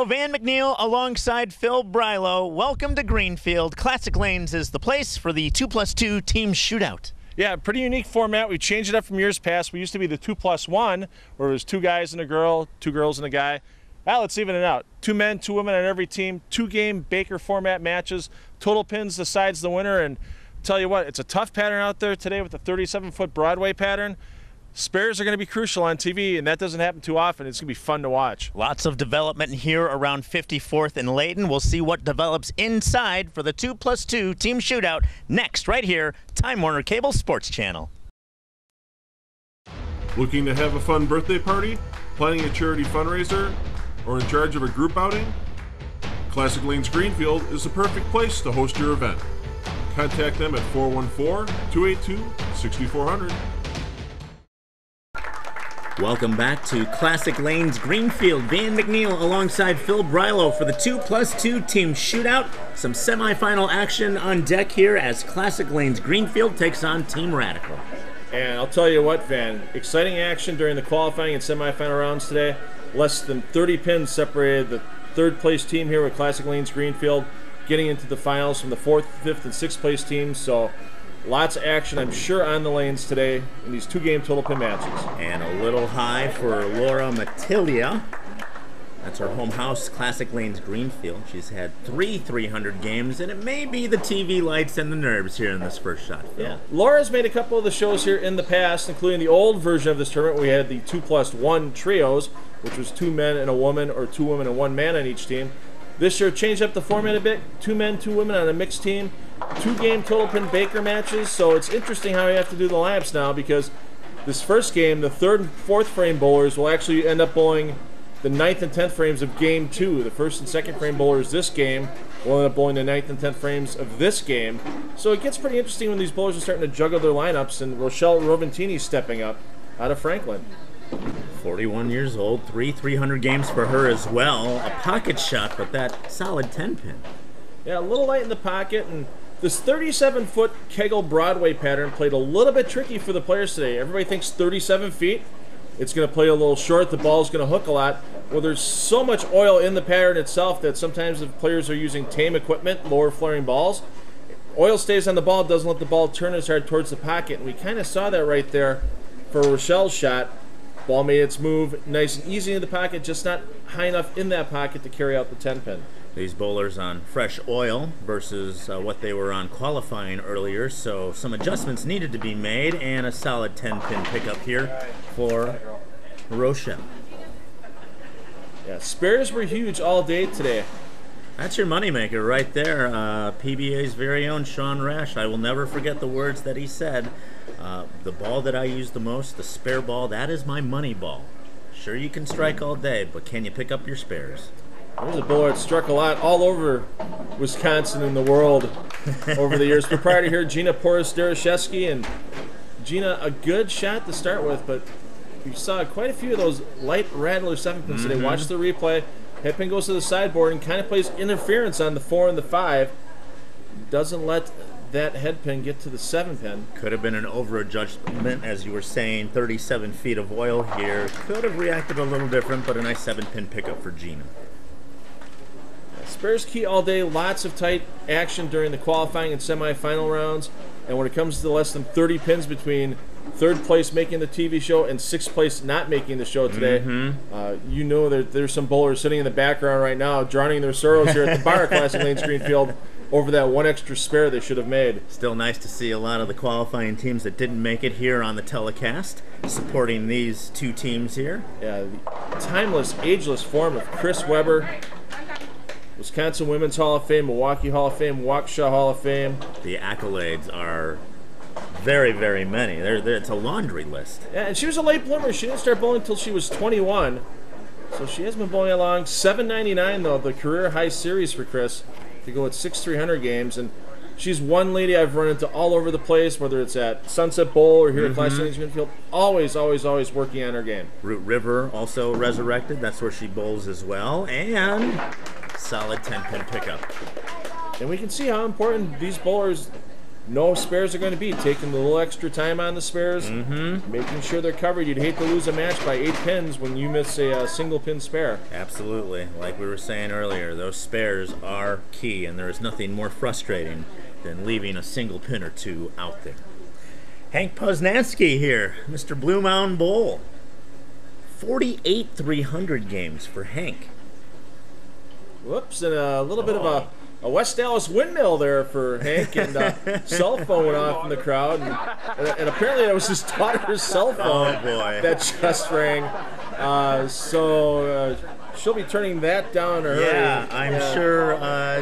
Rochelle, Van McNeil alongside Phil Brylow. Welcome to Greenfield. Classic Lanes is the place for the 2+2 team shootout. Yeah, pretty unique format. We changed it up from years past. We used to be the 2+1, where it was 2 guys and a girl, 2 girls and a guy. Well, let's even it out. 2 men, 2 women on every team, 2-game Baker format matches. Total pins decides the winner, and tell you what, it's a tough pattern out there today with the 37-foot Broadway pattern. Spares are going to be crucial on TV, and that doesn't happen too often. It's going to be fun to watch. Lots of development here around 54th and Layton. We'll see what develops inside for the 2+2 team shootout next, right here, Time Warner Cable Sports Channel. Looking to have a fun birthday party? Planning a charity fundraiser? Or in charge of a group outing? Classic Lanes-Greenfield is the perfect place to host your event. Contact them at 414-282-6400. Welcome back to Classic Lanes-Greenfield. Van McNeil alongside Phil Brylow for the 2+2 team shootout. Some semifinal action on deck here as Classic Lanes-Greenfield takes on Team Radical. And I'll tell you what, Van, exciting action during the qualifying and semifinal rounds today. Less than 30 pins separated the third-place team here with Classic Lanes-Greenfield getting into the finals from the 4th, 5th, and 6th place teams. So lots of action, I'm sure, on the lanes today in these 2-game total pin matches. And a little high for Laura Matilda. That's her home house, Classic Lanes-Greenfield. She's had 3 300 games, and it may be the TV lights and the nerves here in this first shot, Phil. Yeah. Laura's made a couple of the shows here in the past, including the old version of this tournament. We had the 2+1 trios, which was 2 men and a woman, or 2 women and 1 man on each team. This year changed up the format a bit. 2 men, 2 women on a mixed team. 2-game total pin Baker matches. So it's interesting how we have to do the laps now, because this first game, the 3rd and 4th frame bowlers will actually end up bowling the 9th and 10th frames of game 2. The 1st and 2nd frame bowlers this game will end up bowling the 9th and 10th frames of this game. So it gets pretty interesting when these bowlers are starting to juggle their lineups, and Rochelle Roventini stepping up out of Franklin. 41 years old, 3 300 games for her as well. A pocket shot, but that solid 10-pin. Yeah, a little light in the pocket, and this 37-foot Kegel Broadway pattern played a little bit tricky for the players today. Everybody thinks 37 feet. It's going to play a little short. The ball's going to hook a lot. Well, there's so much oil in the pattern itself that sometimes if players are using tame equipment, lower flaring balls, oil stays on the ball, doesn't let the ball turn as hard towards the pocket. And we kind of saw that right there for Rochelle's shot. Ball made its move nice and easy in the pocket, just not high enough in that pocket to carry out the 10-pin. These bowlers on fresh oil versus what they were on qualifying earlier, so some adjustments needed to be made, and a solid 10-pin pickup here for Rochelle. Yeah, spares were huge all day today. That's your moneymaker right there. PBA's very own Sean Rash. I will never forget the words that he said. The ball that I use the most, the spare ball, that is my money ball. Sure, you can strike all day, but can you pick up your spares? There's a bowler that struck a lot all over Wisconsin and the world over the years. But prior to here, Gina Porras-Dereshevsky, and Gina, a good shot to start with, but you saw quite a few of those light rattler 7-pins today. Watch the replay. Head pin goes to the sideboard and kind of plays interference on the 4 and the 5. Doesn't let that head pin get to the 7-pin. Could have been an over-adjustment, as you were saying. 37 feet of oil here. Could have reacted a little different, but a nice 7-pin pickup for Gina. Spares key all day. Lots of tight action during the qualifying and semifinal rounds. And when it comes to less than 30 pins between 3rd place making the TV show and 6th place not making the show today, you know that there's some bowlers sitting in the background right now drowning their sorrows here at the bar at Classic Lanes-Greenfield over that 1 extra spare they should have made. Still nice to see a lot of the qualifying teams that didn't make it here on the telecast supporting these 2 teams here. Yeah, the timeless, ageless form of Chris Webber, Wisconsin Women's Hall of Fame, Milwaukee Hall of Fame, Waukesha Hall of Fame. The accolades are very, very many. It's a laundry list. Yeah, and she was a late bloomer. She didn't start bowling until she was 21. So she has been bowling along. $7.99 though, the career high series for Chris, to go at 6 300 games. And she's one lady I've run into all over the place, whether it's at Sunset Bowl or here at Classic Lanes-Greenfield. Always, always, always working on her game. Root River also resurrected. That's where she bowls as well. And solid 10-pin pickup. And we can see how important these bowlers no spares are going to be. Taking a little extra time on the spares, making sure they're covered. You'd hate to lose a match by 8 pins when you miss a single pin spare. Absolutely. Like we were saying earlier, those spares are key, and there is nothing more frustrating than leaving a single pin or two out there. Hank Poznansky here, Mr. Blue Mountain Bowl. 48 300 games for Hank. Whoops, and a little bit of a West Dallas windmill there for Hank, and cell phone went off in the crowd, and apparently that was his daughter's cell phone. Oh boy, that just rang. So she'll be turning that down. Yeah, I'm sure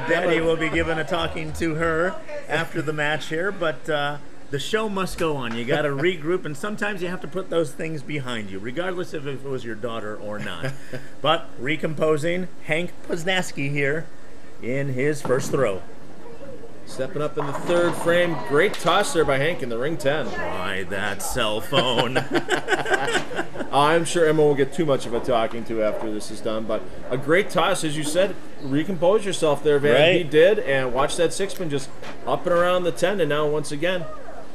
Daddy will be giving a talking to her after the match here, but the show must go on. You got to regroup, and sometimes you have to put those things behind you, regardless of if it was your daughter or not. But recomposing, Hank Poznansky here in his first throw. Stepping up in the third frame. Great toss there by Hank in the ring 10. Why that cell phone? I'm sure Emma won't get too much of a talking to after this is done, but a great toss, as you said. Recompose yourself there, Van. Right. He did, and watch that 6-pin just up and around the 10, and now once again,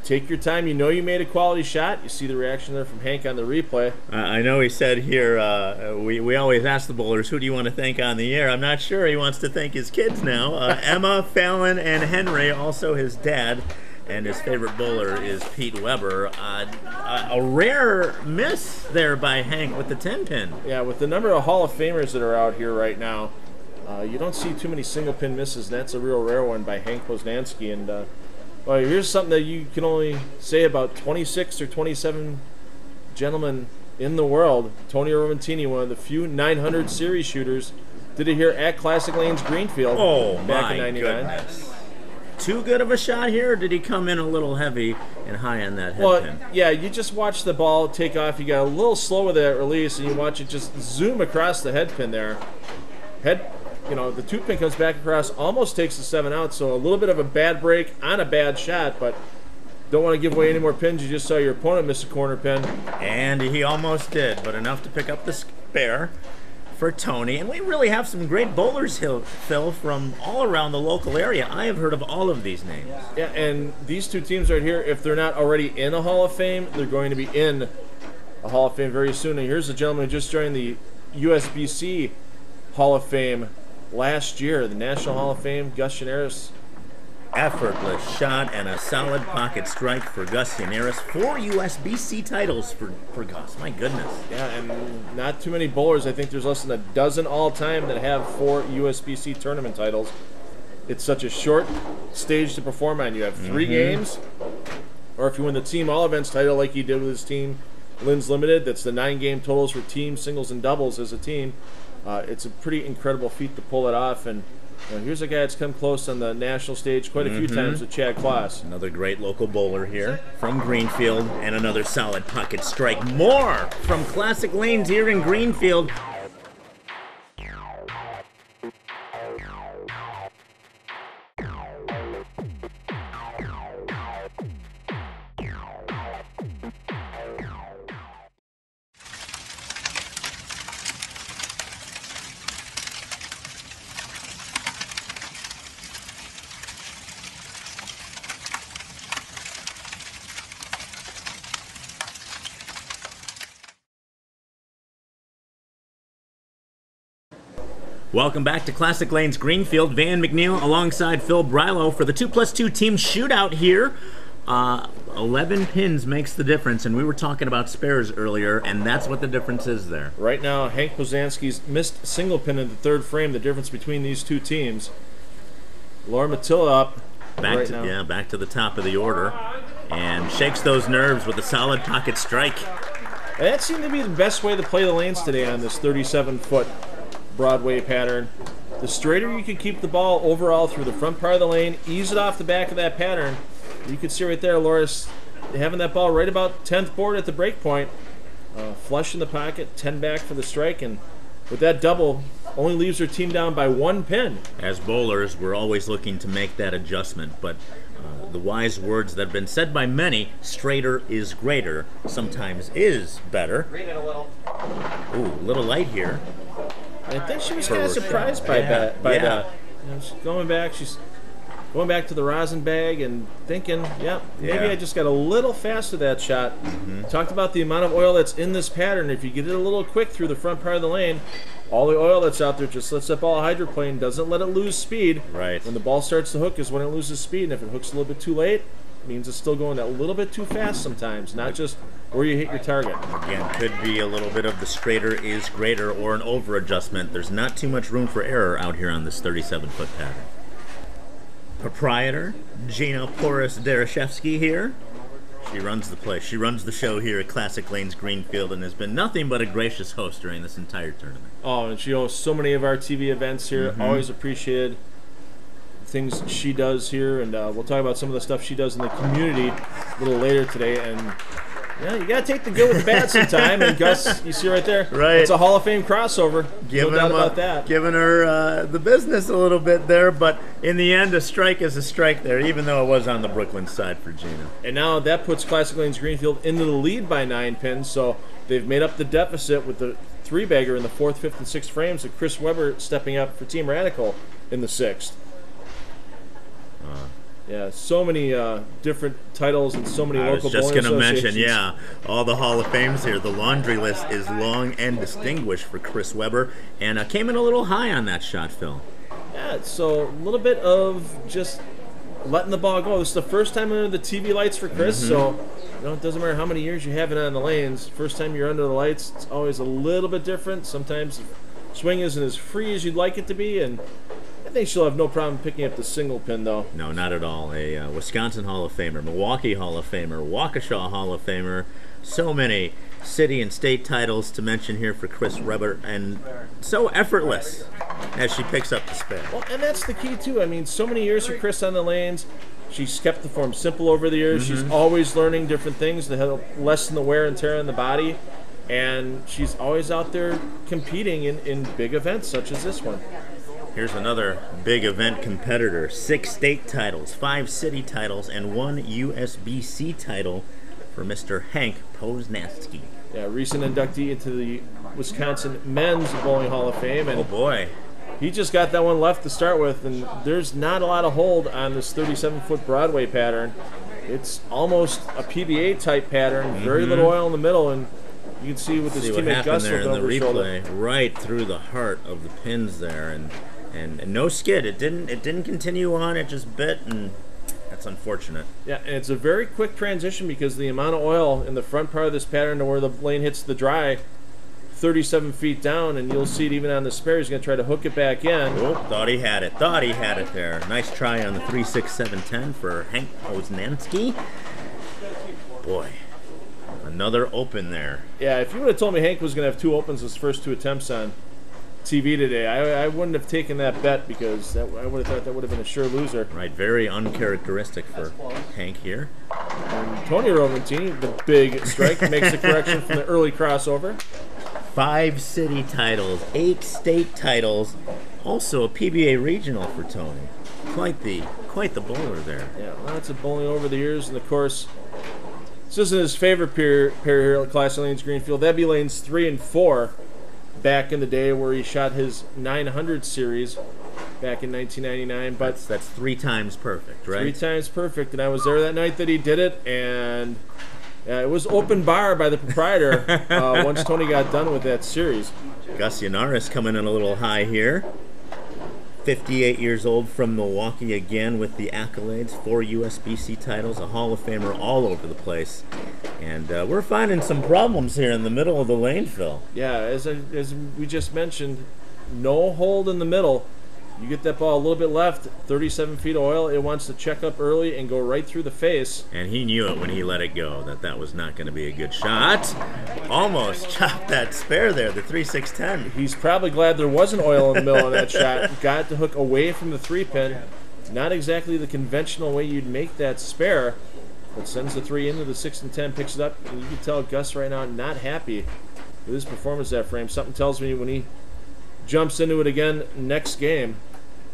take your time. You know you made a quality shot. You see the reaction there from Hank on the replay. I know he said here, we always ask the bowlers, who do you want to thank on the air? I'm not sure he wants to thank his kids now. Emma, Fallon, and Henry, also his dad, and his favorite bowler is Pete Weber. A rare miss there by Hank with the 10-pin. Yeah, with the number of Hall of Famers that are out here right now, you don't see too many single-pin misses. That's a real rare one by Hank Poznansky, and well, here's something that you can only say about 26 or 27 gentlemen in the world. Tony Roventini, one of the few 900 series shooters, did it here at Classic Lanes-Greenfield back in '99. Goodness. Too good of a shot here, or did he come in a little heavy and high on that head pin? Yeah, you just watch the ball take off. You got a little slow with that release, and you watch it just zoom across the head pin there. The 2-pin comes back across, almost takes the 7 out, so a little bit of a bad break on a bad shot, but don't want to give away any more pins. You just saw your opponent miss a corner pin. And he almost did, but enough to pick up the spare for Tony. And we really have some great bowlers, Phil, from all around the local area. I have heard of all of these names. Yeah, and these two teams right here, if they're not already in a Hall of Fame, they're going to be in a Hall of Fame very soon. And here's a gentleman who just joined the USBC Hall of Fame last year, the National Hall of Fame, Gus Llaneras. Effortless shot and a solid pocket strike for Gus Llaneras. 4 USBC titles for Gus. My goodness. Yeah, and not too many bowlers. I think there's less than a dozen all-time that have 4 USBC tournament titles. It's such a short stage to perform on. You have 3 games, or if you win the team all-events title like he did with his team, Lynn's Limited, that's the 9-game totals for teams, singles, and doubles as a team. It's a pretty incredible feat to pull it off, and here's a guy that's come close on the national stage quite a few times with Chad Kloss. Another great local bowler here from Greenfield, and another solid pocket strike. More from Classic Lanes here in Greenfield. Welcome back to Classic Lanes Greenfield. Van McNeil alongside Phil Brilo for the 2+2 team shootout here. 11 pins makes the difference, and we were talking about spares earlier, and that's what the difference is there. Right now, Hank Poznansky's missed single pin in the third frame, the difference between these two teams. Laura Matilla up back to the top of the order, and shakes those nerves with a solid pocket strike. And that seemed to be the best way to play the lanes today on this 37-foot Broadway pattern. The straighter you can keep the ball overall through the front part of the lane, ease it off the back of that pattern. You can see right there, Laura's having that ball right about 10th board at the break point. Flush in the pocket, 10 back for the strike, and with that double, only leaves her team down by 1 pin. As bowlers, we're always looking to make that adjustment, but the wise words that have been said by many, straighter is greater, sometimes is better. Read it a little. Ooh, a little light here. I think she was kind of surprised by that. You know, she's going back. She's going back to the rosin bag and thinking, maybe Yeah. I just got a little fast with that shot. Talked about the amount of oil that's in this pattern. If you get it a little quick through the front part of the lane, all the oil that's out there just lets that ball hydroplane, doesn't let it lose speed. Right. When the ball starts to hook is when it loses speed, and if it hooks a little bit too late, it means it's still going that little bit too fast sometimes, not just where you hit your target. Again, could be a little bit of the straighter is greater or an over adjustment. There's not too much room for error out here on this 37-foot pattern. Proprietor Gina Porras-Dereshevsky here. She runs the place. She runs the show here at Classic Lanes-Greenfield and has been nothing but a gracious host during this entire tournament. Oh, and she hosts so many of our TV events here. Always appreciated things she does here, and we'll talk about some of the stuff she does in the community a little later today. And you gotta take the good with the bad sometime. And Gus, you see right there, Right. It's a Hall of Fame crossover. Giving No doubt about that. Giving her the business a little bit there, but in the end, a strike is a strike there, even though it was on the Brooklyn side for Gina. And now that puts Classic Lanes-Greenfield into the lead by 9 pins, so they've made up the deficit with the 3-bagger in the 4th, 5th, and 6th frames, with Chris Webber stepping up for Team Radical in the 6th. Yeah, so many different titles and so many I local was just bowling going to mention, associations. all the Hall of Fames here. The laundry list is long and distinguished for Chris Webber, and came in a little high on that shot, Phil. Yeah, so a little bit of just letting the ball go. This is the first time under the TV lights for Chris, so it doesn't matter how many years you have it on the lanes. First time you're under the lights, it's always a little bit different. Sometimes the swing isn't as free as you'd like it to be, and I think she'll have no problem picking up the single pin, though. No, not at all. A Wisconsin Hall of Famer, Milwaukee Hall of Famer, Waukesha Hall of Famer. So many city and state titles to mention here for Chris Webber, and so effortless as she picks up the spin. Well, and that's the key, too. I mean, so many years for Chris on the lanes. She's kept the form simple over the years. She's always learning different things to help lessen the wear and tear on the body. And she's always out there competing in big events such as this one. Here's another big event competitor. 6 state titles, 5 city titles, and 1 USBC title for Mr. Hank Posnanski. Yeah, recent inductee into the Wisconsin Men's Bowling Hall of Fame. And Oh boy. he just got that one left to start with, and there's not a lot of hold on this 37-foot Broadway pattern. It's almost a PBA type pattern, very little oil in the middle, and you can see with this See what teammate happened Gus there in looking the over his shoulder. replay, right through the heart of the pins there, and no skid. It didn't continue on. It just bit, and that's unfortunate. Yeah, and it's a very quick transition because the amount of oil in the front part of this pattern to where the lane hits the dry, 37 feet down, and you'll see it even on the spare. He's going to try to hook it back in. Oh, thought he had it. Thought he had it there. Nice try on the 3-6-7-10 for Hank Posnanski. Boy, another open there. Yeah, if you would have told me Hank was going to have 2 opens his first 2 attempts on TV today, I wouldn't have taken that bet because I would have thought that would have been a sure loser. Right, very uncharacteristic for Hank here. And Tony Roventini, the big strike, makes the correction from the early crossover. 5 city titles, 8 state titles, also a PBA regional for Tony. Quite the bowler there. Yeah, lots of bowling over the years, and of course, this isn't his favorite pair here at Classic Lanes-Greenfield. That'd be lanes 3 and 4 back in the day where he shot his 900 series back in 1999. But That's 3 times perfect, right? 3 times perfect, and I was there that night that he did it, and it was open bar by the proprietor once Tony got done with that series. Gus Yanaris coming in a little high here. 58 years old from Milwaukee again with the accolades, 4 USBC titles, a Hall of Famer all over the place. And we're finding some problems here in the middle of the lane, Phil. Yeah, as we just mentioned, no hold in the middle. You get that ball a little bit left, 37 feet of oil, it wants to check up early and go right through the face. And he knew it when he let it go, that was not going to be a good shot. Almost chopped that spare there, the 3-6-10. He's probably glad there wasn't oil in the middle of that shot. Got the hook away from the 3-pin. Not exactly the conventional way you'd make that spare, but sends the 3 into the 6 and 10, picks it up, and you can tell Gus right now not happy with his performance that frame. Something tells me when he jumps into it again next game,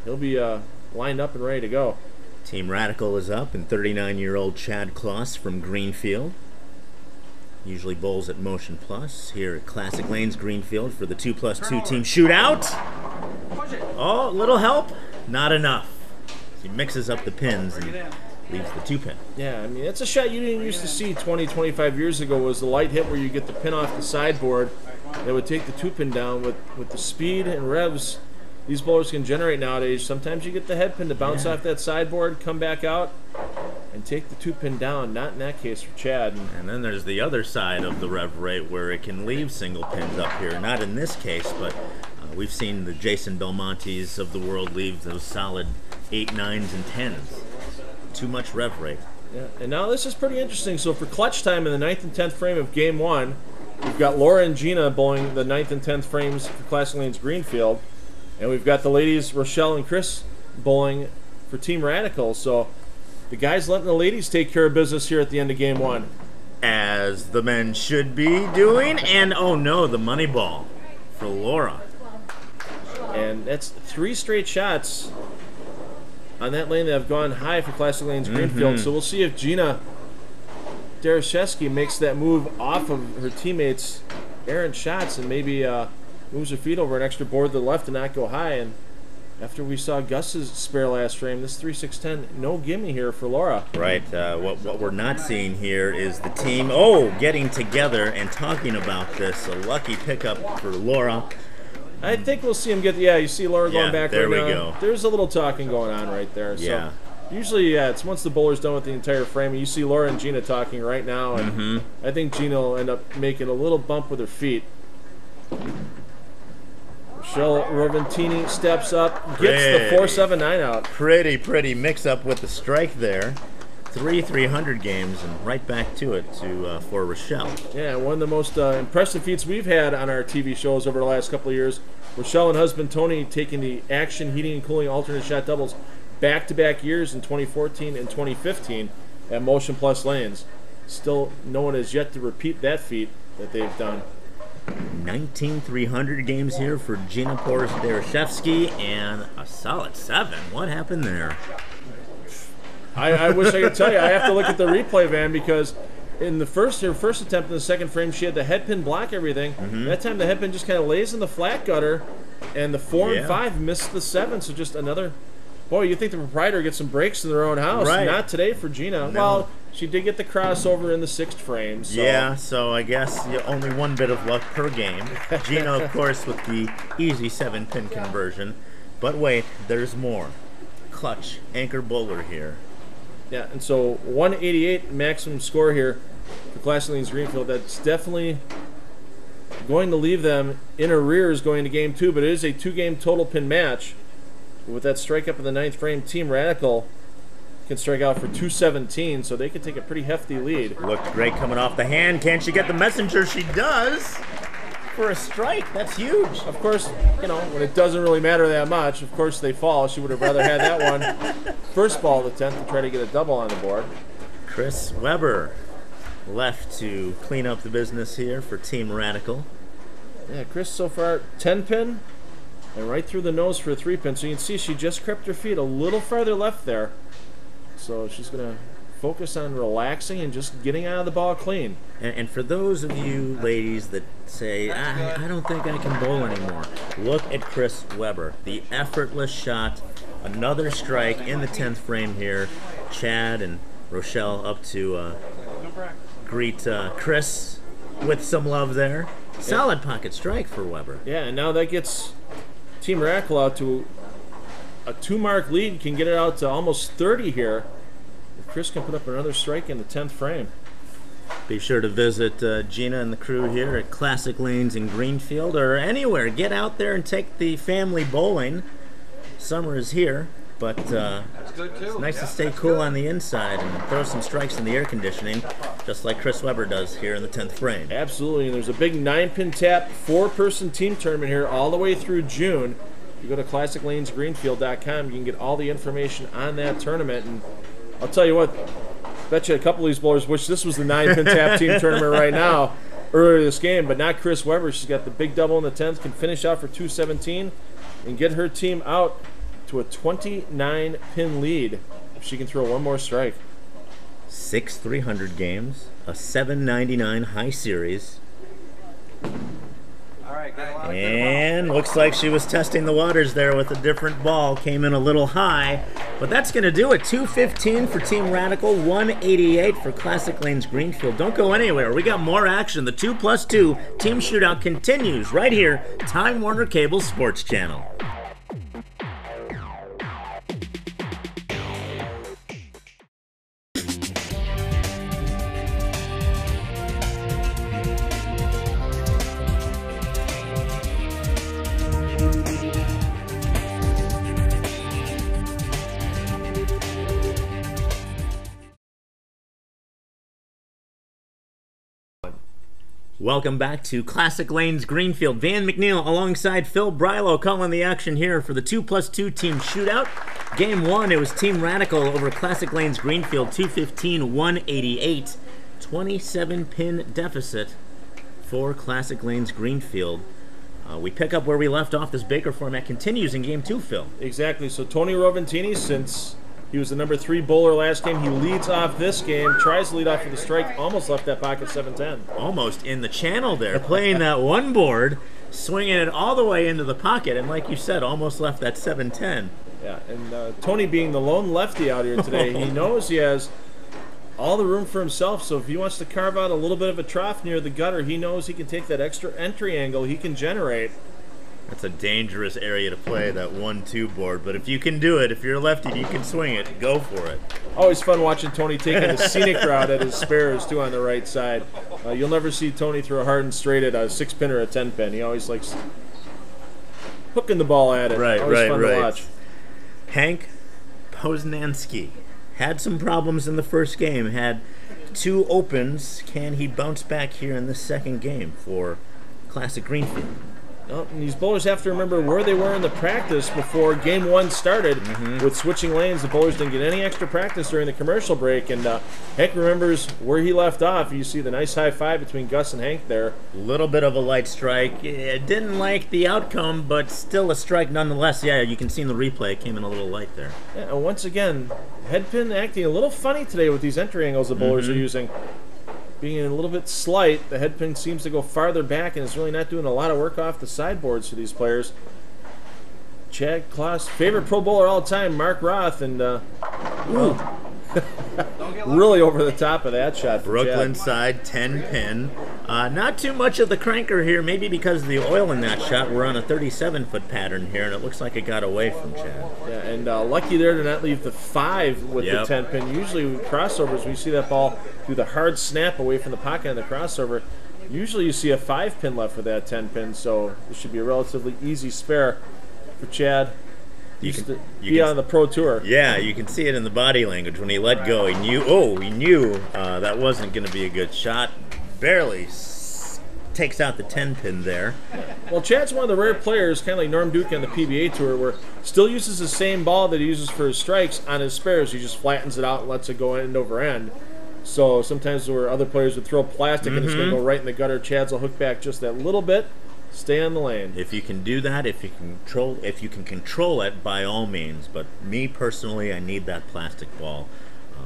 he'll be lined up and ready to go. Team Radical is up, and 39-year-old Chad Kloss from Greenfield. Usually bowls at Motion Plus here at Classic Lanes-Greenfield for the 2+2 team shootout. Oh, little help. Not enough. She mixes up the pins and leaves the 2-pin. Yeah, I mean, it's a shot you didn't used to see 20, 25 years ago, was the light hit where you get the pin off the sideboard that would take the 2-pin down. With the speed and revs these bowlers can generate nowadays, sometimes you get the head pin to bounce off that sideboard, come back out, and take the 2-pin down. Not in that case for Chad. And then there's the other side of the rev rate where it can leave single pins up here. Not in this case, but we've seen the Jason Belmontes of the world leave those solid 8, 9s, and 10s. Too much rev rate. Yeah, and now this is pretty interesting. So for clutch time in the 9th and 10th frame of Game 1, we've got Laura and Gina bowling the 9th and 10th frames for Classic Lanes-Greenfield. And we've got the ladies, Rochelle and Chris, bowling for Team Radical. So the guys letting the ladies take care of business here at the end of Game 1. As the men should be doing. And oh no, the money ball for Laura. And that's 3 straight shots on that lane that have gone high for Classic Lanes-Greenfield. So we'll see if Gina Darashevsky makes that move off of her teammates' errant shots and maybe moves her feet over an extra board to the left and not go high. And after we saw Gus's spare last frame, this 3-6-10, no gimme here for Laura. Right. What we're not seeing here is the team, getting together and talking about this. A lucky pickup for Laura. I think we'll see him get, you see Laura going back there right we now. go. There's a little talking going on right there. Yeah. So usually, it's once the bowler's done with the entire frame, you see Laura and Gina talking right now, and I think Gina will end up making a little bump with her feet. Rochelle Roventini steps up, gets the 4-7-9 out. Pretty mix-up with the strike there. 300 games and right back to it for Rochelle. Yeah, one of the most impressive feats we've had on our TV shows over the last couple of years. Rochelle and husband Tony taking the action, heating, and cooling alternate shot doubles back-to-back years in 2014 and 2015 at Motion Plus Lanes. Still, no one has yet to repeat that feat that they've done. 19 300 games here for Gina Darashevsky and a solid 7. What happened there? I wish I could tell you. I have to look at the replay, Van, because in her first attempt in the second frame, she had the head pin block everything. That time the head pin just kind of lays in the flat gutter, and the 4 and 5 missed the 7. So just another. Boy, you think the proprietor gets some breaks in their own house? Right. Not today for Gina. No. Well, she did get the crossover in the 6th frame. So. Yeah, so I guess only one bit of luck per game. Gina, of course, with the easy 7-pin conversion. But wait, there's more. Clutch anchor bowler here. Yeah, and so 188 maximum score here for Classic Lanes-Greenfield. That's definitely going to leave them in arrears going to Game 2, but it is a 2-game total pin match. With that strike up in the 9th frame, Team Radical can strike out for 217, so they can take a pretty hefty lead. Looked great coming off the hand. Can she get the messenger? She does. For a strike, that's huge. Of course, when it doesn't really matter that much, of course they fall. She would have rather had that one first ball of the 10th to try to get a double on the board. Chris Weber left to clean up the business here for Team Radical. Yeah, Chris so far 10-pin and right through the nose for a 3-pin. So you can see she just crept her feet a little farther left there. So she's going to focus on relaxing and just getting out of the ball clean. And for those of you ladies that say, I don't think I can bowl anymore, look at Chris Weber. The effortless shot. Another strike in the 10th frame here. Chad and Rochelle up to greet Chris with some love there. Solid pocket strike for Weber. Yeah, and now that gets Team Radical out to a 2-mark lead. Can get it out to almost 30 here. If Chris can put up another strike in the 10th frame. Be sure to visit Gina and the crew here at Classic Lanes in Greenfield or anywhere. Get out there and take the family bowling. Summer is here, but it's nice to stay cool on the inside and throw some strikes in the air conditioning, just like Chris Weber does here in the 10th frame. Absolutely, and there's a big 9-pin tap, 4-person team tournament here all the way through June. You go to ClassicLanesGreenfield.com, you can get all the information on that tournament. And I'll tell you what, bet you a couple of these bowlers wish this was the 9-pin tap team tournament right now, earlier this game, but not Chris Weber. She's got the big double in the 10th, can finish out for 217 and get her team out to a 29-pin lead if she can throw one more strike. 6 300 games, a 799 high series. And looks like she was testing the waters there with a different ball. Came in a little high. But that's going to do it. 215 for Team Radical, 188 for Classic Lanes-Greenfield. Don't go anywhere. We got more action. The 2+2 team shootout continues right here, Time Warner Cable Sports Channel. Welcome back to Classic Lanes-Greenfield. Van McNeil alongside Phil Brylow calling the action here for the 2+2 team shootout. Game 1, it was Team Radical over Classic Lanes-Greenfield, 215-188. 27-pin deficit for Classic Lanes-Greenfield. We pick up where we left off. This Baker format continues in Game 2, Phil. Exactly. So Tony Roventini, since he was the number 3 bowler last game, he leads off this game, tries to lead off with a strike, almost left that pocket 7-10. Almost in the channel there, playing that one board, swinging it all the way into the pocket, and like you said, almost left that 7-10. Yeah, and Tony being the lone lefty out here today, he knows he has all the room for himself, so if he wants to carve out a little bit of a trough near the gutter, he knows he can take that extra entry angle he can generate. That's a dangerous area to play, that 1-2 board. But if you can do it, if you're a lefty, you can swing it. Go for it. Always fun watching Tony taking the scenic route at his spares, too, on the right side. You'll never see Tony throw a hard and straight at a 6-pin or a 10-pin. He always likes hooking the ball at it. Always fun to watch. Hank Poznanski had some problems in the first game. Had 2 opens. Can he bounce back here in this second game for Classic Greenfield? Oh, and these bowlers have to remember where they were in the practice before Game 1 started. With switching lanes, the bowlers didn't get any extra practice during the commercial break, and Hank remembers where he left off. You see the nice high five between Gus and Hank there. A little bit of a light strike. Didn't like the outcome, but still a strike nonetheless. Yeah, you can see in the replay it came in a little light there. Yeah, and once again, headpin acting a little funny today with these entry angles the bowlers are using. Being a little bit slight, the headpin seems to go farther back and is really not doing a lot of work off the sideboards for these players. Chad Kloss, favorite pro bowler all the time, Mark Roth, and really over the top of that shot for Brooklyn Chad. side, 10-pin. Not too much of the cranker here, maybe because of the oil in that shot. We're on a 37-foot pattern here, and it looks like it got away from Chad. Yeah, and lucky there to not leave the 5 with the 10-pin. Usually with crossovers, we see that ball do the hard snap away from the pocket on the crossover. Usually you see a 5-pin left with that 10-pin, so this should be a relatively easy spare for Chad. You can be on the Pro Tour. Yeah, you can see it in the body language. When he let go, he knew that wasn't going to be a good shot. Barely takes out the 10-pin there. Well, Chad's one of the rare players, kind of like Norm Duke on the PBA Tour, where still uses the same ball that he uses for his strikes on his spares. He just flattens it out and lets it go end over end. So sometimes where other players would throw plastic and it's going to go right in the gutter, Chad's will hook back just that little bit, stay on the lane. If you can do that, if you can control it, by all means. But me personally, I need that plastic ball.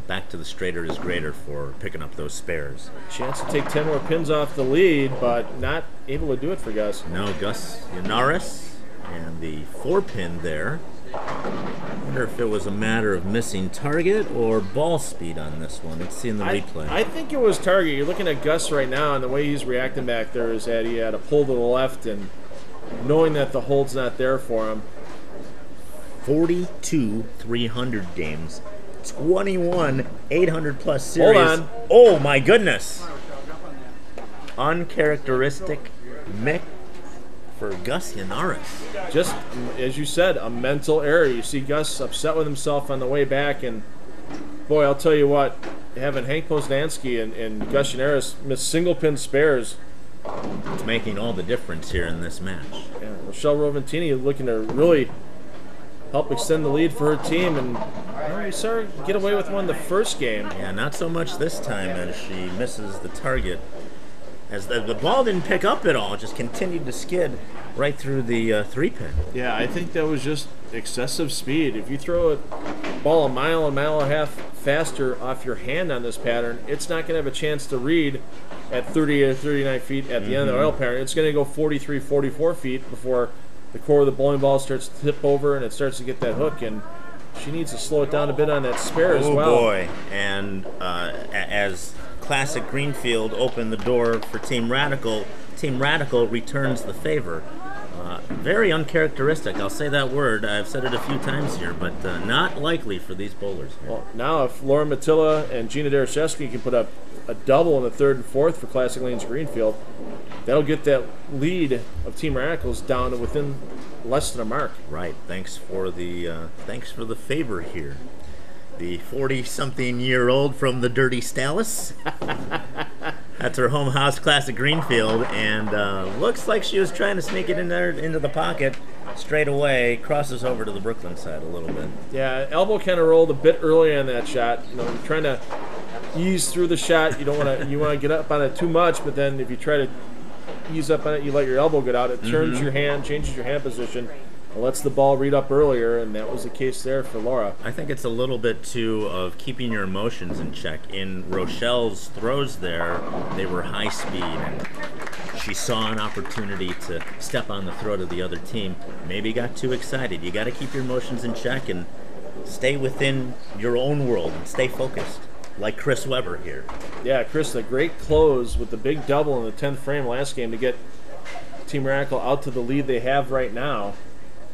Back to the straighter is greater for picking up those spares. Chance to take 10 more pins off the lead, but not able to do it for Gus. No, Gus Yanaris and the 4-pin there. I wonder if it was a matter of missing target or ball speed on this one. Let's see in the replay. I think it was target. You're looking at Gus right now, and the way he's reacting back there is that he had a pull to the left and knowing that the hold's not there for him. 42 300 games. 21 800-plus series. Hold on. Oh, my goodness. Uncharacteristic mick for Gus Yanaris. Just, as you said, a mental error. You see Gus upset with himself on the way back, and boy, I'll tell you what, having Hank Poznansky and Gus Yanaris miss single-pin spares. It's making all the difference here in this match. Yeah, Rochelle Roventini looking to really help extend the lead for her team, and we saw her get away with one the first game. Yeah, not so much this time as she misses the target. As the ball didn't pick up at all, just continued to skid right through the 3-pin. Yeah, I think that was just excessive speed. If you throw a ball a mile and a half faster off your hand on this pattern, it's not going to have a chance to read at 30 or 39 feet at the end of the oil pattern. It's going to go 43, 44 feet before the core of the bowling ball starts to tip over and it starts to get that hook. And She needs to slow it down a bit on that spare as well. Oh boy! And as Classic Greenfield opened the door for Team Radical returns the favor. Very uncharacteristic. I'll say that word. I've said it a few times here, but not likely for these bowlers. Well, now if Laura Matilla and Gina Dereshevsky can put up a double in the third and fourth for Classic Lanes-Greenfield, that'll get that lead of Team Radicals down to within less than a mark. Right. Thanks for the favor here. The 40-something-year-old from the Dirty Stallis. That's her home house, Classic Greenfield, and looks like she was trying to sneak it in there into the pocket straight away. Crosses over to the Brooklyn side a little bit. Yeah, elbow kind of rolled a bit early on that shot. You know, you're trying to ease through the shot. You don't want to. You want to get up on it too much, but then if you try to ease up on it, you let your elbow get out. It turns your hand, changes your hand position. Lets the ball read up earlier, and that was the case there for Laura. I think it's a little bit, too, of keeping your emotions in check. In Rochelle's throws there, they were high speed, and she saw an opportunity to step on the throat of the other team. Maybe got too excited. You got to keep your emotions in check and stay within your own world and stay focused, like Chris Webber here. Yeah, Chris, a great close with the big double in the 10th frame last game to get Team Radical out to the lead they have right now.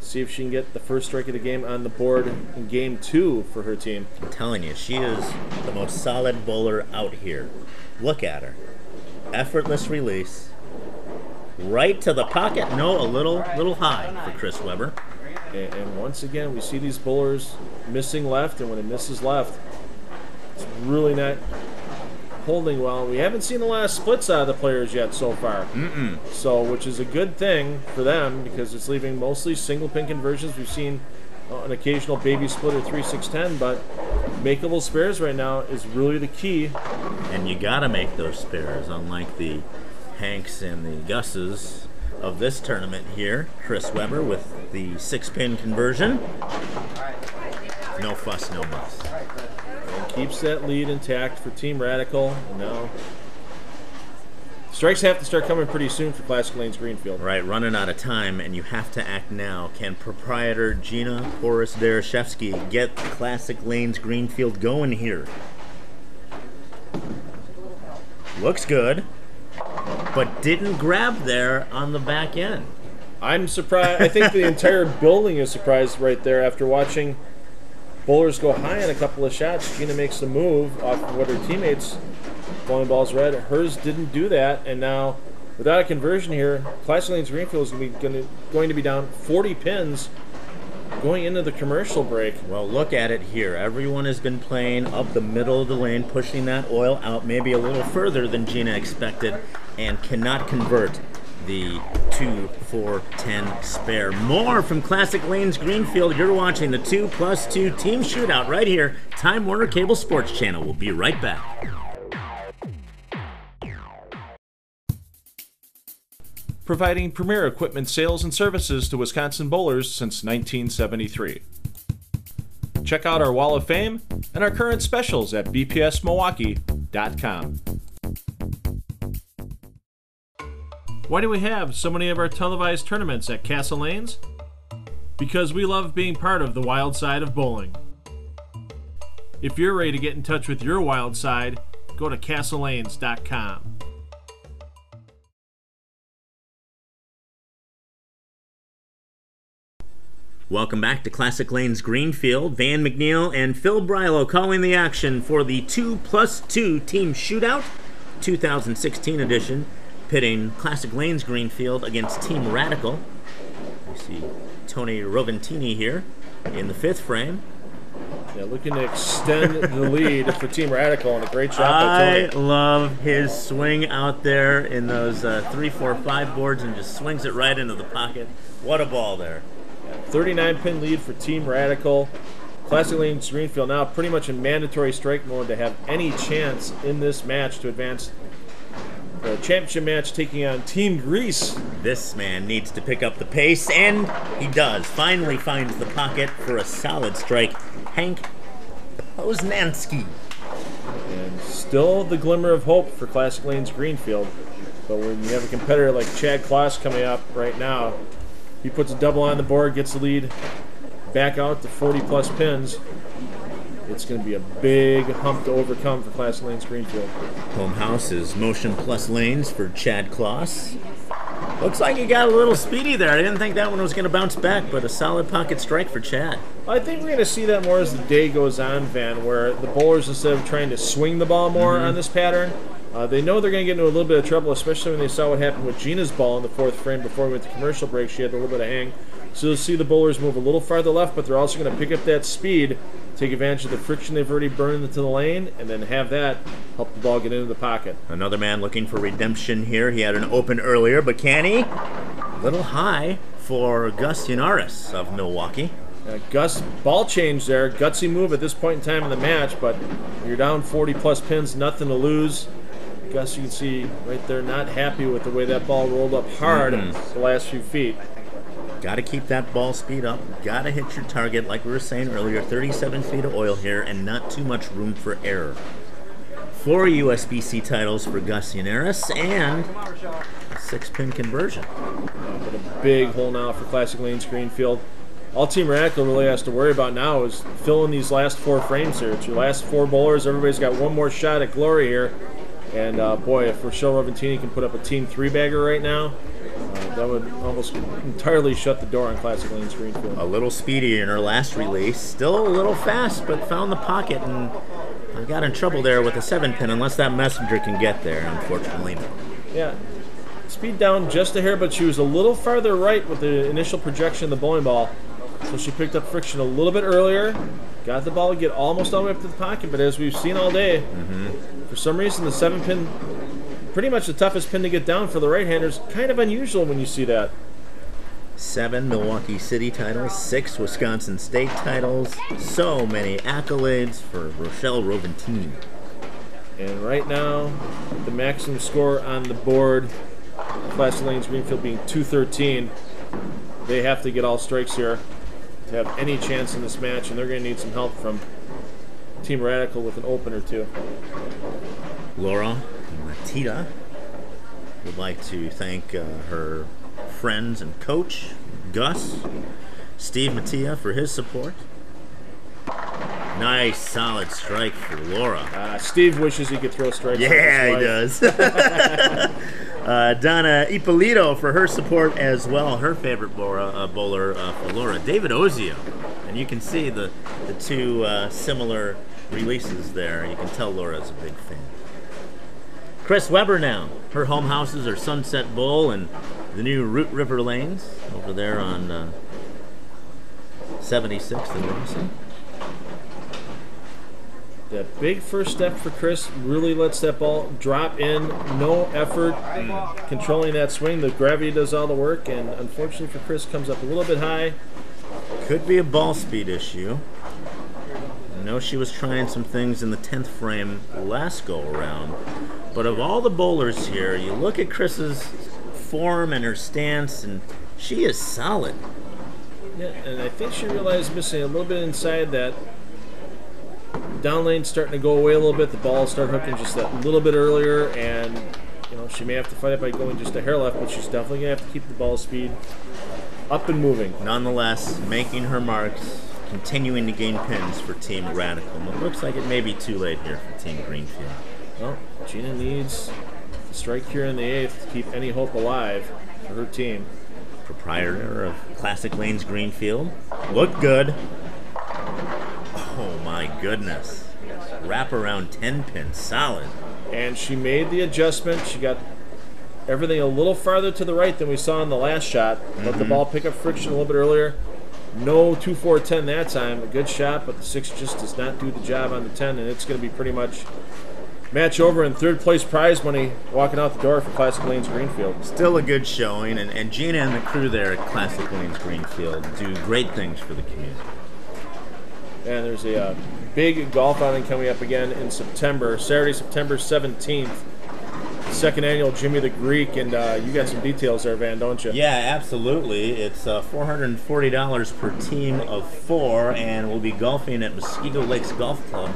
See if she can get the first strike of the game on the board in game 2 for her team. I'm telling you, she is the most solid bowler out here. Look at her. Effortless release. Right to the pocket. No, a little high for Chris Webber. And once again, we see these bowlers missing left, and when it misses left, it's really not holding well. We haven't seen a lot of splits out of the players yet so far. So, which is a good thing for them because it's leaving mostly single pin conversions. We've seen an occasional baby split or 3-6-10, but makeable spares right now is really the key. And you got to make those spares, unlike the Hanks and the Gusses of this tournament here. Chris Webber with the 6-pin conversion. No fuss, no muss. Keeps that lead intact for Team Radical. And now strikes have to start coming pretty soon for Classic Lanes-Greenfield. Right, running out of time, and you have to act now. Can proprietor Gina Horace Dereshevsky get Classic Lanes-Greenfield going here? Looks good, but didn't grab there on the back end. I'm surprised. I think the entire building is surprised right there after watching bowlers go high on a couple of shots. Gina makes the move off of what her teammates' bowling balls read. Hers didn't do that, and now without a conversion here, Classic Lanes-Greenfield is going to be down 40 pins going into the commercial break. Well, look at it here. Everyone has been playing up the middle of the lane, pushing that oil out maybe a little further than Gina expected, and cannot convert the 2-4-10 spare. More from Classic Lanes-Greenfield. You're watching the 2+2 team shootout right here. Time Warner Cable Sports Channel. We'll be right back. Providing premier equipment sales and services to Wisconsin bowlers since 1973. Check out our Wall of Fame and our current specials at bpsmilwaukee.com. Why do we have so many of our televised tournaments at Castle Lanes? Because we love being part of the wild side of bowling. If you're ready to get in touch with your wild side, go to castlelanes.com. Welcome back to Classic Lanes-Greenfield. Van McNeil and Phil Brylow calling the action for the 2+2 team shootout, 2016 edition, pitting Classic Lanes-Greenfield against Team Radical. We see Tony Roventini here in the 5th frame. Yeah, looking to extend the lead for Team Radical, and a great shot I by Tony. love his swing out there in those 3, 4, 5 boards and just swings it right into the pocket. What a ball there. 39-pin lead for Team Radical. Classic Lanes-Greenfield now pretty much in mandatory strike mode to have any chance in this match to advance the championship match, taking on Team Greece. This man needs to pick up the pace, and he does. Finally finds the pocket for a solid strike. Hank Poznansky. And still the glimmer of hope for Classic Lanes-Greenfield. But when you have a competitor like Chad Kloss coming up right now, he puts a double on the board, gets the lead back out to 40-plus pins. It's going to be a big hump to overcome for Classic Lanes-Greenfield. Home house is Motion Plus Lanes for Chad Kloss. Looks like he got a little speedy there. I didn't think that one was going to bounce back, but a solid pocket strike for Chad. I think we're going to see that more as the day goes on, Van, where the bowlers, instead of trying to swing the ball more on this pattern, they know they're going to get into a little bit of trouble, especially when they saw what happened with Gina's ball in the 4th frame before we went to commercial break. She had a little bit of hang. So you'll see the bowlers move a little farther left, but they're also going to pick up that speed, take advantage of the friction they've already burned into the lane, and then have that help the ball get into the pocket. Another man looking for redemption here. He had an open earlier, but can he? A little high for Gus Yanaris of Milwaukee. Gus, ball change there. Gutsy move at this point in time in the match, but you're down 40-plus pins, nothing to lose. Gus, you can see right there, not happy with the way that ball rolled up hard the last few feet. Got to keep that ball speed up. Got to hit your target, like we were saying earlier. 37 feet of oil here, and not too much room for error. 4 USBC titles for Gus Yanaris, and a 6-pin conversion. But a big hole now for Classic Lanes-Greenfield. All Team Radical really has to worry about now is filling these last 4 frames here. It's your last 4 bowlers. Everybody's got one more shot at glory here. And boy, if Rochelle Roventini can put up a Team 3-bagger right now, that would almost entirely shut the door on Classic Lanes-Greenfield. A little speedy in her last release. Still a little fast, but found the pocket and got in trouble there with a 7-pin, unless that messenger can get there, unfortunately. Yeah. Speed down just a hair, but she was a little farther right with the initial projection of the bowling ball. So she picked up friction a little bit earlier, got the ball to get almost all the way up to the pocket, but as we've seen all day, for some reason the 7-pin, pretty much the toughest pin to get down for the right-handers, kind of unusual when you see that. 7 Milwaukee City titles, 6 Wisconsin State titles, so many accolades for Rochelle Roventini. And right now, the maximum score on the board, Classic Lanes-Greenfield being 213, they have to get all strikes here to have any chance in this match, and they're going to need some help from Team Radical with an open or 2. Laura Matita would like to thank her friends and coach, Gus, Steve Mattia, for his support. Nice, solid strike for Laura. Steve wishes he could throw strikes. Yeah, he does. Donna Ippolito for her support as well. Her favorite bowler for Laura, David Ozio. And you can see the 2 similar releases there. You can tell Laura's a big fan. Chris Weber now. Her home houses are Sunset Bowl and the new Root River Lanes over there on 76th and Rawson. That big first step for Chris really lets that ball drop in, no effort, controlling that swing. The gravity does all the work, and unfortunately for Chris, comes up a little bit high. Could be a ball speed issue. I know she was trying some things in the 10th frame last go-around, but of all the bowlers here, you look at Chris's form and her stance, and she is solid. Yeah, and I think she realized missing a little bit inside that. Down lane's starting to go away a little bit. The ball start hooking just that little bit earlier, and she may have to fight it by going just a hair left, but she's definitely going to have to keep the ball speed up and moving. Nonetheless, making her marks, continuing to gain pins for Team Radical. It looks like it may be too late here for Team Greenfield. Well, Gina needs a strike here in the 8th to keep any hope alive for her team. Proprietor of Classic Lanes-Greenfield. Look good. Oh my goodness. Wrap around 10-pin, solid. And she made the adjustment. She got everything a little farther to the right than we saw in the last shot. Let the ball pick up friction a little bit earlier. No 2-4-10 that time. A good shot, but the 6 just does not do the job on the 10, and it's going to be pretty much match over and 3rd place prize money walking out the door for Classic Lanes-Greenfield. Still a good showing, and Gina and the crew there at Classic Lanes-Greenfield do great things for the community. And there's a big golf outing coming up again in September, Saturday, September 17th. 2nd annual Jimmy the Greek, and you got some details there, Van, don't you? Yeah, absolutely. It's $440 per team of 4, and we'll be golfing at Mosquito Lakes Golf Club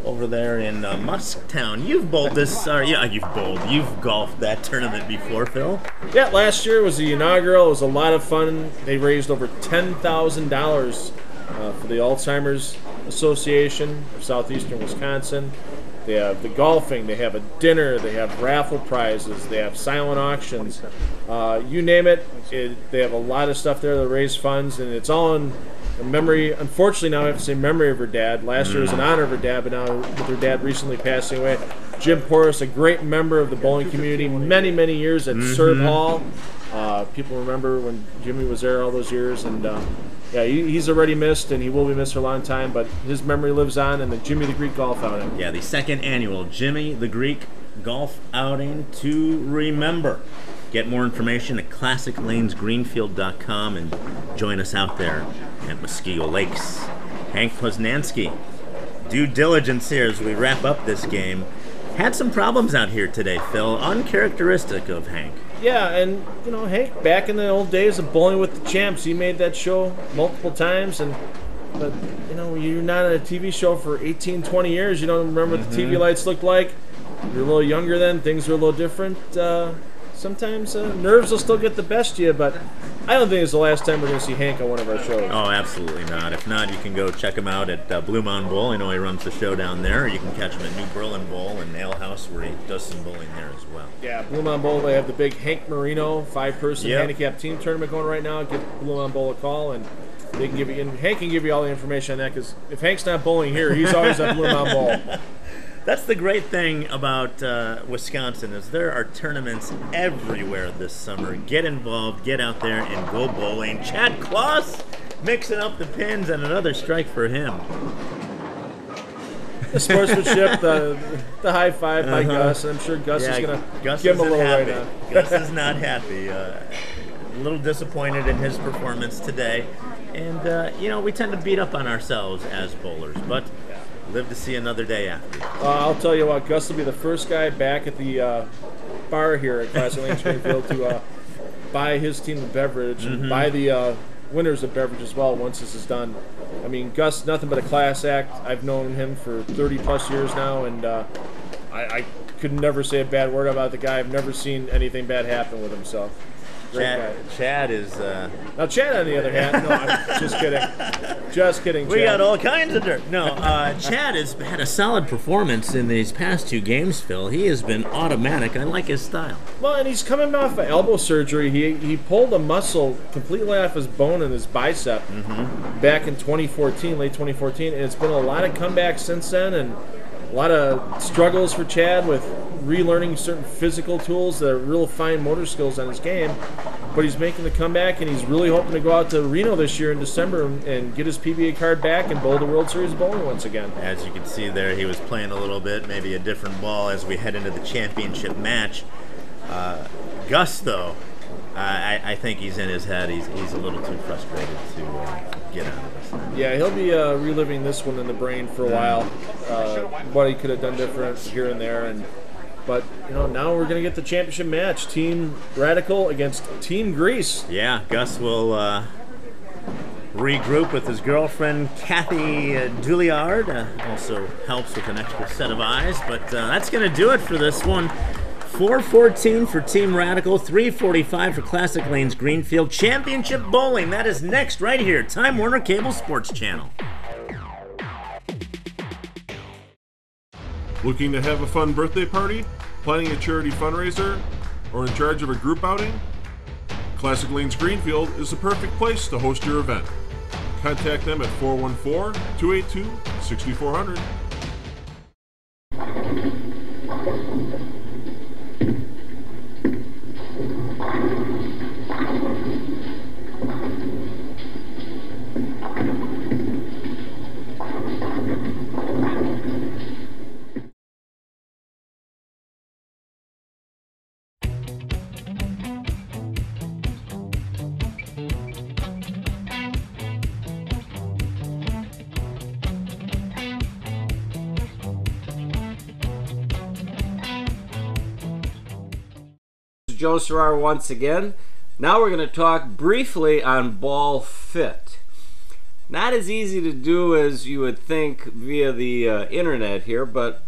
over there in Musktown. You've bowled this, you've golfed that tournament before, Phil? Yeah, last year was the inaugural. It was a lot of fun. They raised over $10,000 for the Alzheimer's Association of Southeastern Wisconsin. They have the golfing, they have a dinner, they have raffle prizes, they have silent auctions. You name it, they have a lot of stuff there to raise funds, and it's all in memory. Unfortunately, now I have to say memory of her dad. Last year was in honor of her dad, but now with her dad recently passing away. Jim Porras, a great member of the bowling community, many, many years at Serve Hall. People remember when Jimmy was there all those years, and yeah, he's already missed, and he will be missed for a long time, but his memory lives on, and the Jimmy the Greek Golf Outing. Yeah, the second annual Jimmy the Greek Golf Outing to remember. Get more information at ClassicLanes-Greenfield.com and join us out there at Muskego Lakes. Hank Poznansky, due diligence here as we wrap up this game. Had some problems out here today, Phil, uncharacteristic of Hank. Yeah, and you know, Hank, back in the old days of Bowling with the Champs, he made that show multiple times, but you know, you're not on a TV show for 18, 20 years. You don't remember what the TV lights looked like. You're a little younger then, things were a little different. Sometimes nerves will still get the best of you, but I don't think it's the last time we're going to see Hank on one of our shows. Oh, absolutely not. If not, you can go check him out at Blue Mountain Bowl. I know he runs the show down there. Or you can catch him at New Berlin Bowl and Ale House, where he does some bowling there as well. Yeah, Blue Mountain Bowl, they have the big Hank Marino 5-person handicap team tournament going right now. Give Blue Mountain Bowl a call, and they can give you. And Hank can give you all the information on that, because if Hank's not bowling here, he's always at Blue Mountain Bowl. That's the great thing about Wisconsin, is there are tournaments everywhere this summer. Get involved, get out there, and go bowling. Chad Kloss mixing up the pins, and another strike for him. The sportsmanship, the high five by Gus. I'm sure Gus is going to give him a little happy. right now. Gus is not happy. A little disappointed in his performance today. And, you know, we tend to beat up on ourselves as bowlers, but live to see another day after. I'll tell you what, Gus will be the first guy back at the bar here at Classic Lanes-Greenfield to buy his team a beverage and buy the winners a beverage as well once this is done. I mean, Gus, nothing but a class act. I've known him for 30-plus years now, and I could never say a bad word about the guy. I've never seen anything bad happen with himself. Chad is... Now, Chad, on the other hand, no, I'm just kidding. Just kidding, Chad. We got all kinds of dirt. No, Chad has had a solid performance in these past two games, Phil. He has been automatic. I like his style. Well, and he's coming off of elbow surgery. He pulled a muscle completely off his bone in his bicep back in 2014, late 2014, and it's been a lot of comebacks since then, and a lot of struggles for Chad with relearning certain physical tools that are real fine motor skills on his game. But he's making the comeback, and he's really hoping to go out to Reno this year in December and get his PBA card back and bowl the World Series of Bowling once again. As you can see there, he was playing a little bit, maybe a different ball as we head into the championship match. Gus, though, I think he's in his head. He's a little too frustrated to get out of this. Yeah, he'll be reliving this one in the brain for a while. What he could have done different here and there, but you know, now we're going to get the championship match: Team Radical against Team Grease. Yeah, Gus will regroup with his girlfriend Kathy Douliard. Also helps with an extra set of eyes. But that's going to do it for this one. 4:14 for Team Radical, 3:45 for Classic Lanes-Greenfield. Championship bowling, that is next right here. Time Warner Cable Sports Channel. Looking to have a fun birthday party? Planning a charity fundraiser? Or in charge of a group outing? Classic Lanes-Greenfield is the perfect place to host your event. Contact them at 414-282-6400. Joe Serrar once again. Now we're going to talk briefly on ball fit. Not as easy to do as you would think via the internet here, but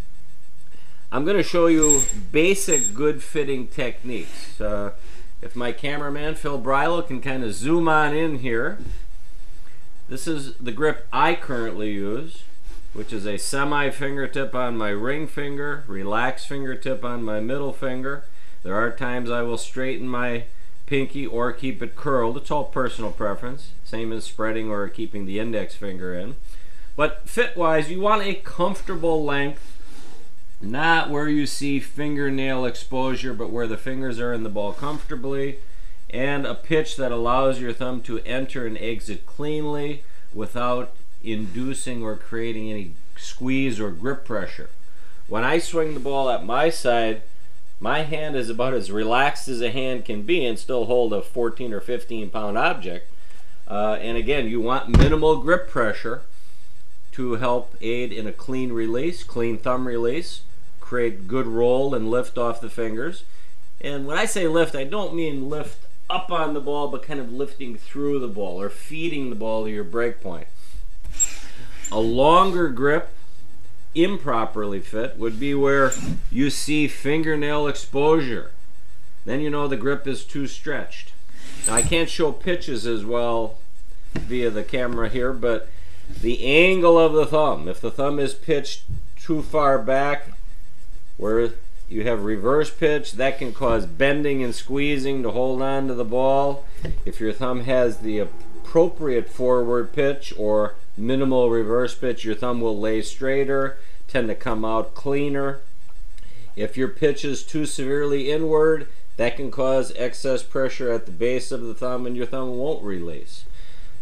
I'm going to show you basic good fitting techniques. If my cameraman Phil Brylo can kind of zoom on in here, This is the grip I currently use, which is a semi-fingertip on my ring finger, relaxed fingertip on my middle finger. There are times I will straighten my pinky or keep it curled. It's all personal preference. Same as spreading or keeping the index finger in. But fit-wise, you want a comfortable length, not where you see fingernail exposure, but where the fingers are in the ball comfortably, and a pitch that allows your thumb to enter and exit cleanly without inducing or creating any squeeze or grip pressure. When I swing the ball at my side, my hand is about as relaxed as a hand can be and still hold a 14 or 15 pound object. And again, you want minimal grip pressure to help aid in a clean release, clean thumb release, create good roll and lift off the fingers. And when I say lift, I don't mean lift up on the ball, but kind of lifting through the ball or feeding the ball to your break point. A longer grip, improperly fit, would be where you see fingernail exposure. Then you know the grip is too stretched. Now I can't show pitches as well via the camera here, but the angle of the thumb, if the thumb is pitched too far back where you have reverse pitch, that can cause bending and squeezing to hold on to the ball. If your thumb has the appropriate forward pitch or minimal reverse pitch, your thumb will lay straighter, tend to come out cleaner. If your pitch is too severely inward, that can cause excess pressure at the base of the thumb and your thumb won't release.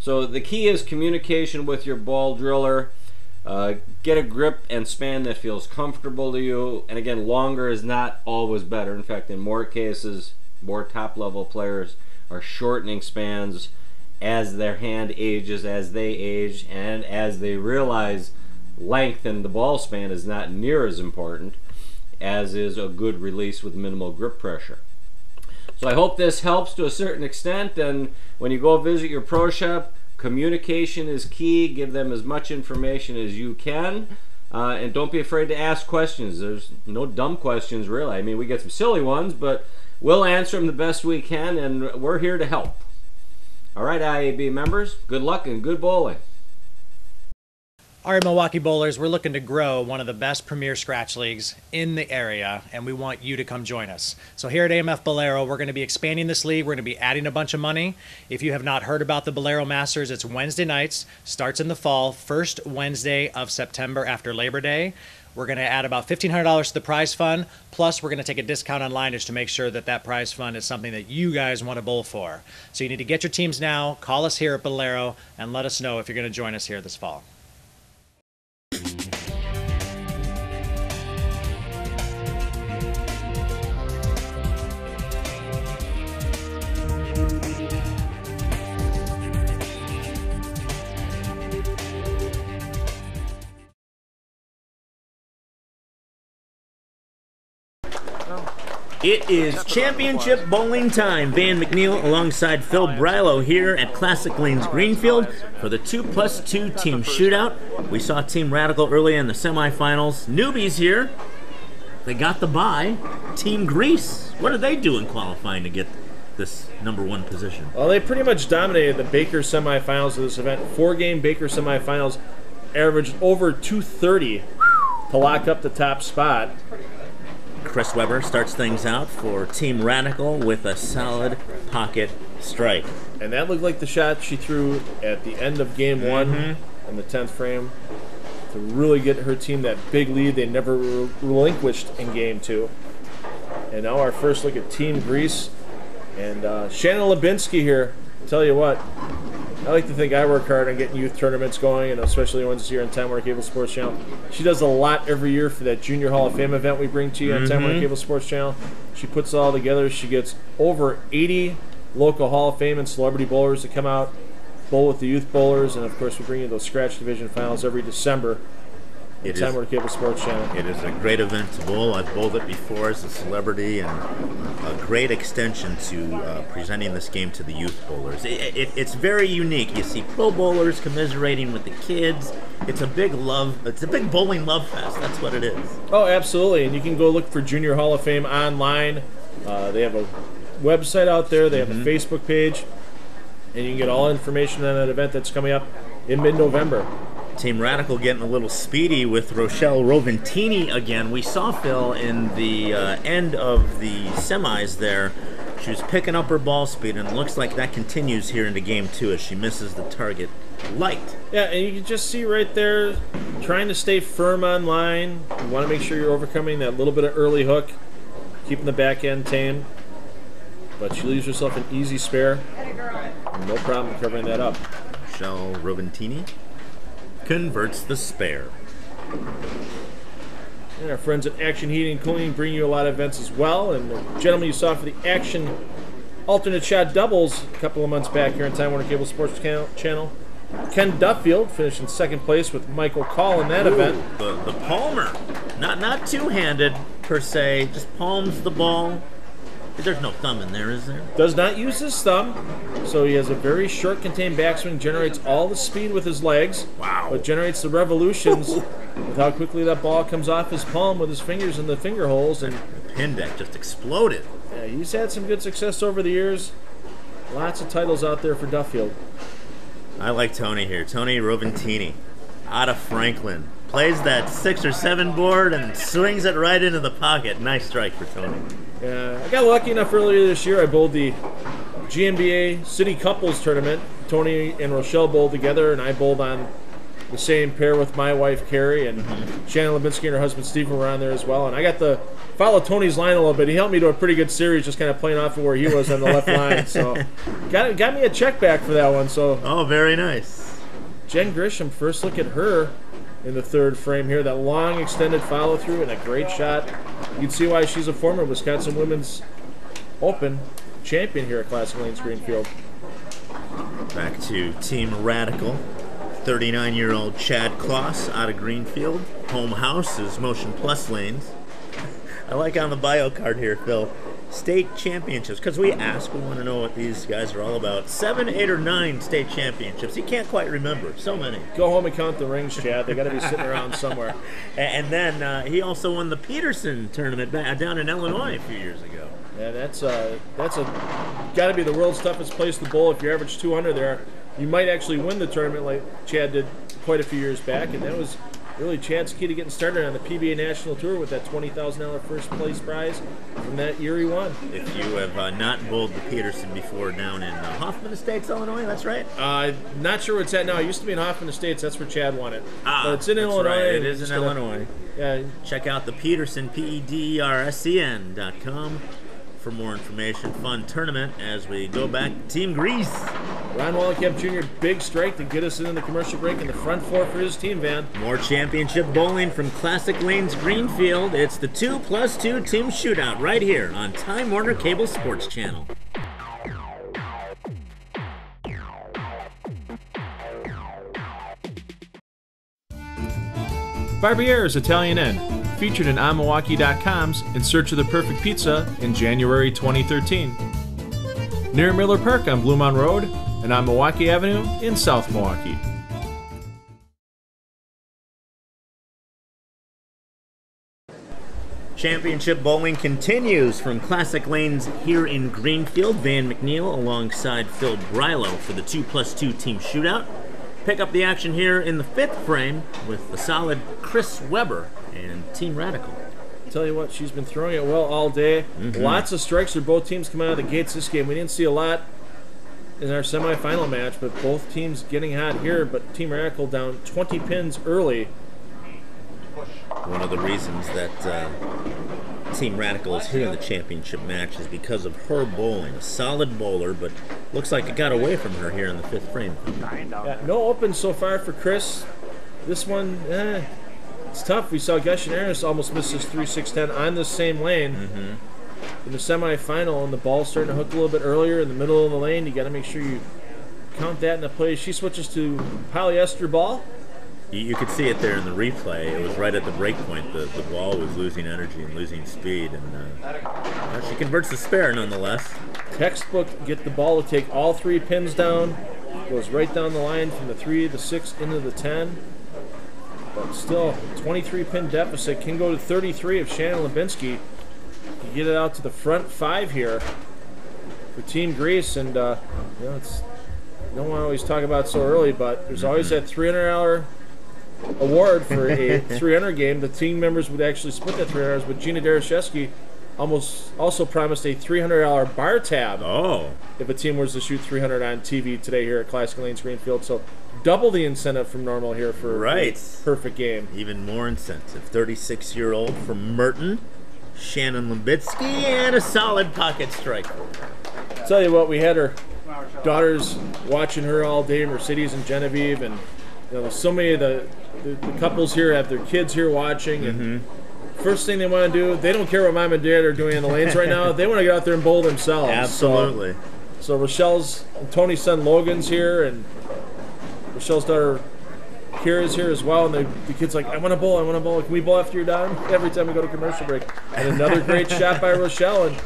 So the key is communication with your ball driller. Get a grip and span that feels comfortable to you, and again, longer is not always better. In fact, in more cases, more top-level players are shortening spans as their hand ages, as they age, and as they realize length in the ball span is not near as important as is a good release with minimal grip pressure. So I hope this helps to a certain extent, and when you go visit your pro shop, communication is key. Give them as much information as you can, and don't be afraid to ask questions. There's no dumb questions, really. I mean, we get some silly ones, but we'll answer them the best we can, and we're here to help. All right, IAB members, good luck and good bowling. All right, Milwaukee Bowlers, we're looking to grow one of the best premier scratch leagues in the area, and we want you to come join us. So here at AMF Bolero, we're going to be expanding this league. We're going to be adding a bunch of money. If you have not heard about the Bolero Masters, it's Wednesday nights, starts in the fall, first Wednesday of September after Labor Day. We're going to add about $1,500 to the prize fund, plus we're going to take a discount on liners to make sure that that prize fund is something that you guys want to bowl for. So you need to get your teams now, call us here at Bolero, and let us know if you're going to join us here this fall. It is championship bowling time. Van McNeil alongside Phil Brilo here at Classic Lanes-Greenfield for the 2+2 team shootout. We saw Team Radical early in the semifinals. Newbies here. They got the bye. Team Grease. What are they doing qualifying to get this #1 position? Well, they pretty much dominated the Baker semifinals of this event. 4-game Baker semifinals averaged over 230 to lock up the top spot. Chris Webber starts things out for Team Radical with a solid pocket strike. And that looked like the shot she threw at the end of game one in the 10th frame to really get her team that big lead they never relinquished in game 2. And now our first look at Team Grease. And Shannon Lubinsky here. Tell you what, I like to think I work hard on getting youth tournaments going, and especially ones here on Time Warner Cable Sports Channel. She does a lot every year for that Junior Hall of Fame event we bring to you on Time Warner Cable Sports Channel. She puts it all together. She gets over 80 local Hall of Fame and celebrity bowlers to come out, bowl with the youth bowlers, and of course we bring you those Scratch Division finals every December. Time Warner Cable Sports Channel. It is a great event to bowl. I've bowled it before as a celebrity, and a great extension to presenting this game to the youth bowlers. It's very unique. You see pro bowlers commiserating with the kids. It's a big bowling love fest. That's what it is. Oh, absolutely. And you can go look for Junior Hall of Fame online. They have a website out there. They have a Facebook page. And you can get all information on that event that's coming up. in mid-November. Team Radical getting a little speedy with Rochelle Roventini again. We saw Phil in the end of the semis there. She was picking up her ball speed, and it looks like that continues here into game 2 as she misses the target light. Yeah, and you can just see right there, trying to stay firm on line. You want to make sure you're overcoming that little bit of early hook, keeping the back end tame. But she leaves herself an easy spare. No problem covering that up. Rochelle Roventini converts the spare. And our friends at Action Heating and Cooling bring you a lot of events as well. And the gentleman you saw for the Action Alternate Shot Doubles a couple of months back here on Time Warner Cable Sports Channel, Ken Duffield finished in second place with Michael Call in that event. The palmer. Not two-handed per se, just palms the ball. There's no thumb in there, is there? Does not use his thumb, so he has a very short contained backswing, generates all the speed with his legs, Wow. but generates the revolutions with how quickly that ball comes off his palm with his fingers in the finger holes. And The pin deck just exploded. yeah, he's had some good success over the years. Lots of titles out there for Duffield. I like Tony here. Tony Roventini out of Franklin. Plays that 6 or 7 board and swings it right into the pocket. Nice strike for Tony. I got lucky enough earlier this year. I bowled the GMBA City Couples Tournament. Tony and Rochelle bowled together, and I bowled on the same pair with my wife, Carrie, and Shannon Lebinsky and her husband, Stephen, were on there as well. And I got to follow Tony's line a little bit. He helped me to a pretty good series, just kind of playing off of where he was on the left line. So got me a check back for that one. So Oh, very nice. Jen Grisham, first look at her in the third frame here. That long extended follow through and a great shot. You can see why she's a former Wisconsin Women's Open champion here at Classic Lanes-Greenfield. Back to Team Radical. 39-year-old Chad Kloss out of Greenfield. Home house is Motion Plus Lanes. I like on the bio card here, Phil, state championships, because we want to know what these guys are all about. 7, 8, or 9 state championships. He can't quite remember. So many. Go home and count the rings, Chad. They got to be sitting around somewhere. And then he also won the Peterson tournament down in Illinois a few years ago. Yeah, that's got to be the world's toughest place to bowl. If you average 200 there, you might actually win the tournament like Chad did quite a few years back, and that was really Chad's key to getting started on the PBA National Tour with that $20,000 first place prize from that year he won. If you have not bowled the Peterson before down in Hoffman Estates, Illinois, that's right? Not sure where it's at now. It used to be in Hoffman Estates. That's where Chad won it. But it's in that's Illinois. Right. It is in Illinois. Yeah. Check out the Peterson, PEDRSCN.com for more information. Fun tournament as we go back to Team Grease. Ron Wallenkamp Jr., big strike to get us into the commercial break in the front four for his team, Van. More championship bowling from Classic Lanes-Greenfield. It's the 2+2 team shootout right here on Time Warner Cable Sports Channel. Barbiere's Italian Inn, featured in onmilwaukee.com's In Search of the Perfect Pizza in January 2013. Near Miller Park on Bluemont Road and on Milwaukee Avenue in South Milwaukee. Championship bowling continues from Classic Lanes here in Greenfield. Van McNeil alongside Phil Brilo for the 2+2 team shootout. Pick up the action here in the 5th frame with the solid Chris Weber and Team Radical. Tell you what, she's been throwing it well all day. Lots of strikes for both teams coming out of the gates this game. We didn't see a lot in our semifinal match, but both teams getting hot here. But Team Radical down 20 pins early. One of the reasons that Team Radical is here in the championship match is because of her bowling. A solid bowler, but looks like it got away from her here in the 5th frame. Yeah, no opens so far for Chris. This one, it's tough. We saw Gashinaris almost miss his 3-6-10 on the same lane in the semifinal, and the ball's starting to hook a little bit earlier in the middle of the lane. You got to make sure you count that in the play. She switches to polyester ball. You could see it there in the replay. It was right at the break point. The ball was losing energy and losing speed, and she converts the spare nonetheless. Textbook, get the ball to take all 3 pins down. Goes right down the line from the 3, the 6, into the 10. But still, 23-pin deficit. Can go to 33 if Shannon Lebinsky can get it out to the front 5 here for Team Grease. And it's don't want to always talk about it so early, but there's always that $300 award for a 300 game. The team members would actually split that $300, but Gina Darashevsky also promised a $300 bar tab if a team was to shoot 300 on TV today here at Classic Lanes-Greenfield. So double the incentive from normal here for a perfect game. Even more incentive. 36-year-old from Merton, Shannon Lembitsky, and a solid pocket strike. Tell you what, we had her daughters watching her all day, Mercedes and Genevieve, and so many of the couples here have their kids here watching, and first thing they want to do, they don't care what mom and dad are doing in the lanes right now. They want to get out there and bowl themselves. Absolutely. So Rochelle's and Tony's son Logan's here, and Rochelle's daughter Kira's here as well. And the kid's like, I want to bowl, I want to bowl. Can we bowl after you're done? Every time we go to commercial break. And another great shot by Rochelle. And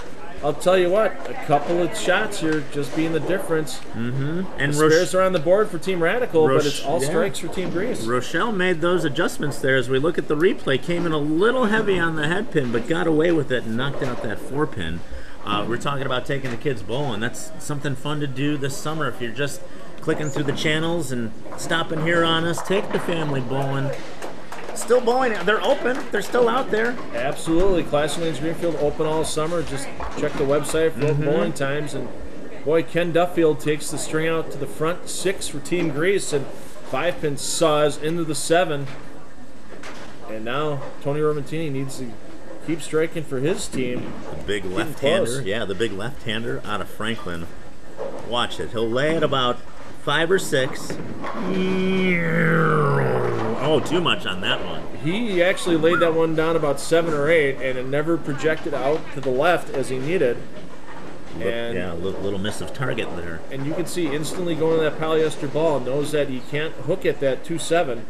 I'll tell you what, a couple of shots here just being the difference. And the spares are on the board for Team Radical, but it's all strikes for Team Grease. Rochelle made those adjustments there. As we look at the replay, came in a little heavy on the head pin, but got away with it and knocked out that 4-pin. We're talking about taking the kids bowling. That's something fun to do this summer. If you're just clicking through the channels and stopping here on us, take the family bowling. Still bowling. They're open. They're still out there. Absolutely. Classic Lanes-Greenfield open all summer. Just check the website for open bowling times. And boy, Ken Duffield takes the string out to the front 6 for Team Grease, and 5-pin saws into the 7. And now Tony Roventini needs to keep striking for his team. The big left-hander. Yeah, the big left-hander out of Franklin. Watch it. He'll lay it about 5 or 6. Oh, too much on that one. He actually laid that one down about 7 or 8, and it never projected out to the left as he needed. And yeah, a little miss of target there. And you can see instantly going to that polyester ball, knows that he can't hook at that 2-7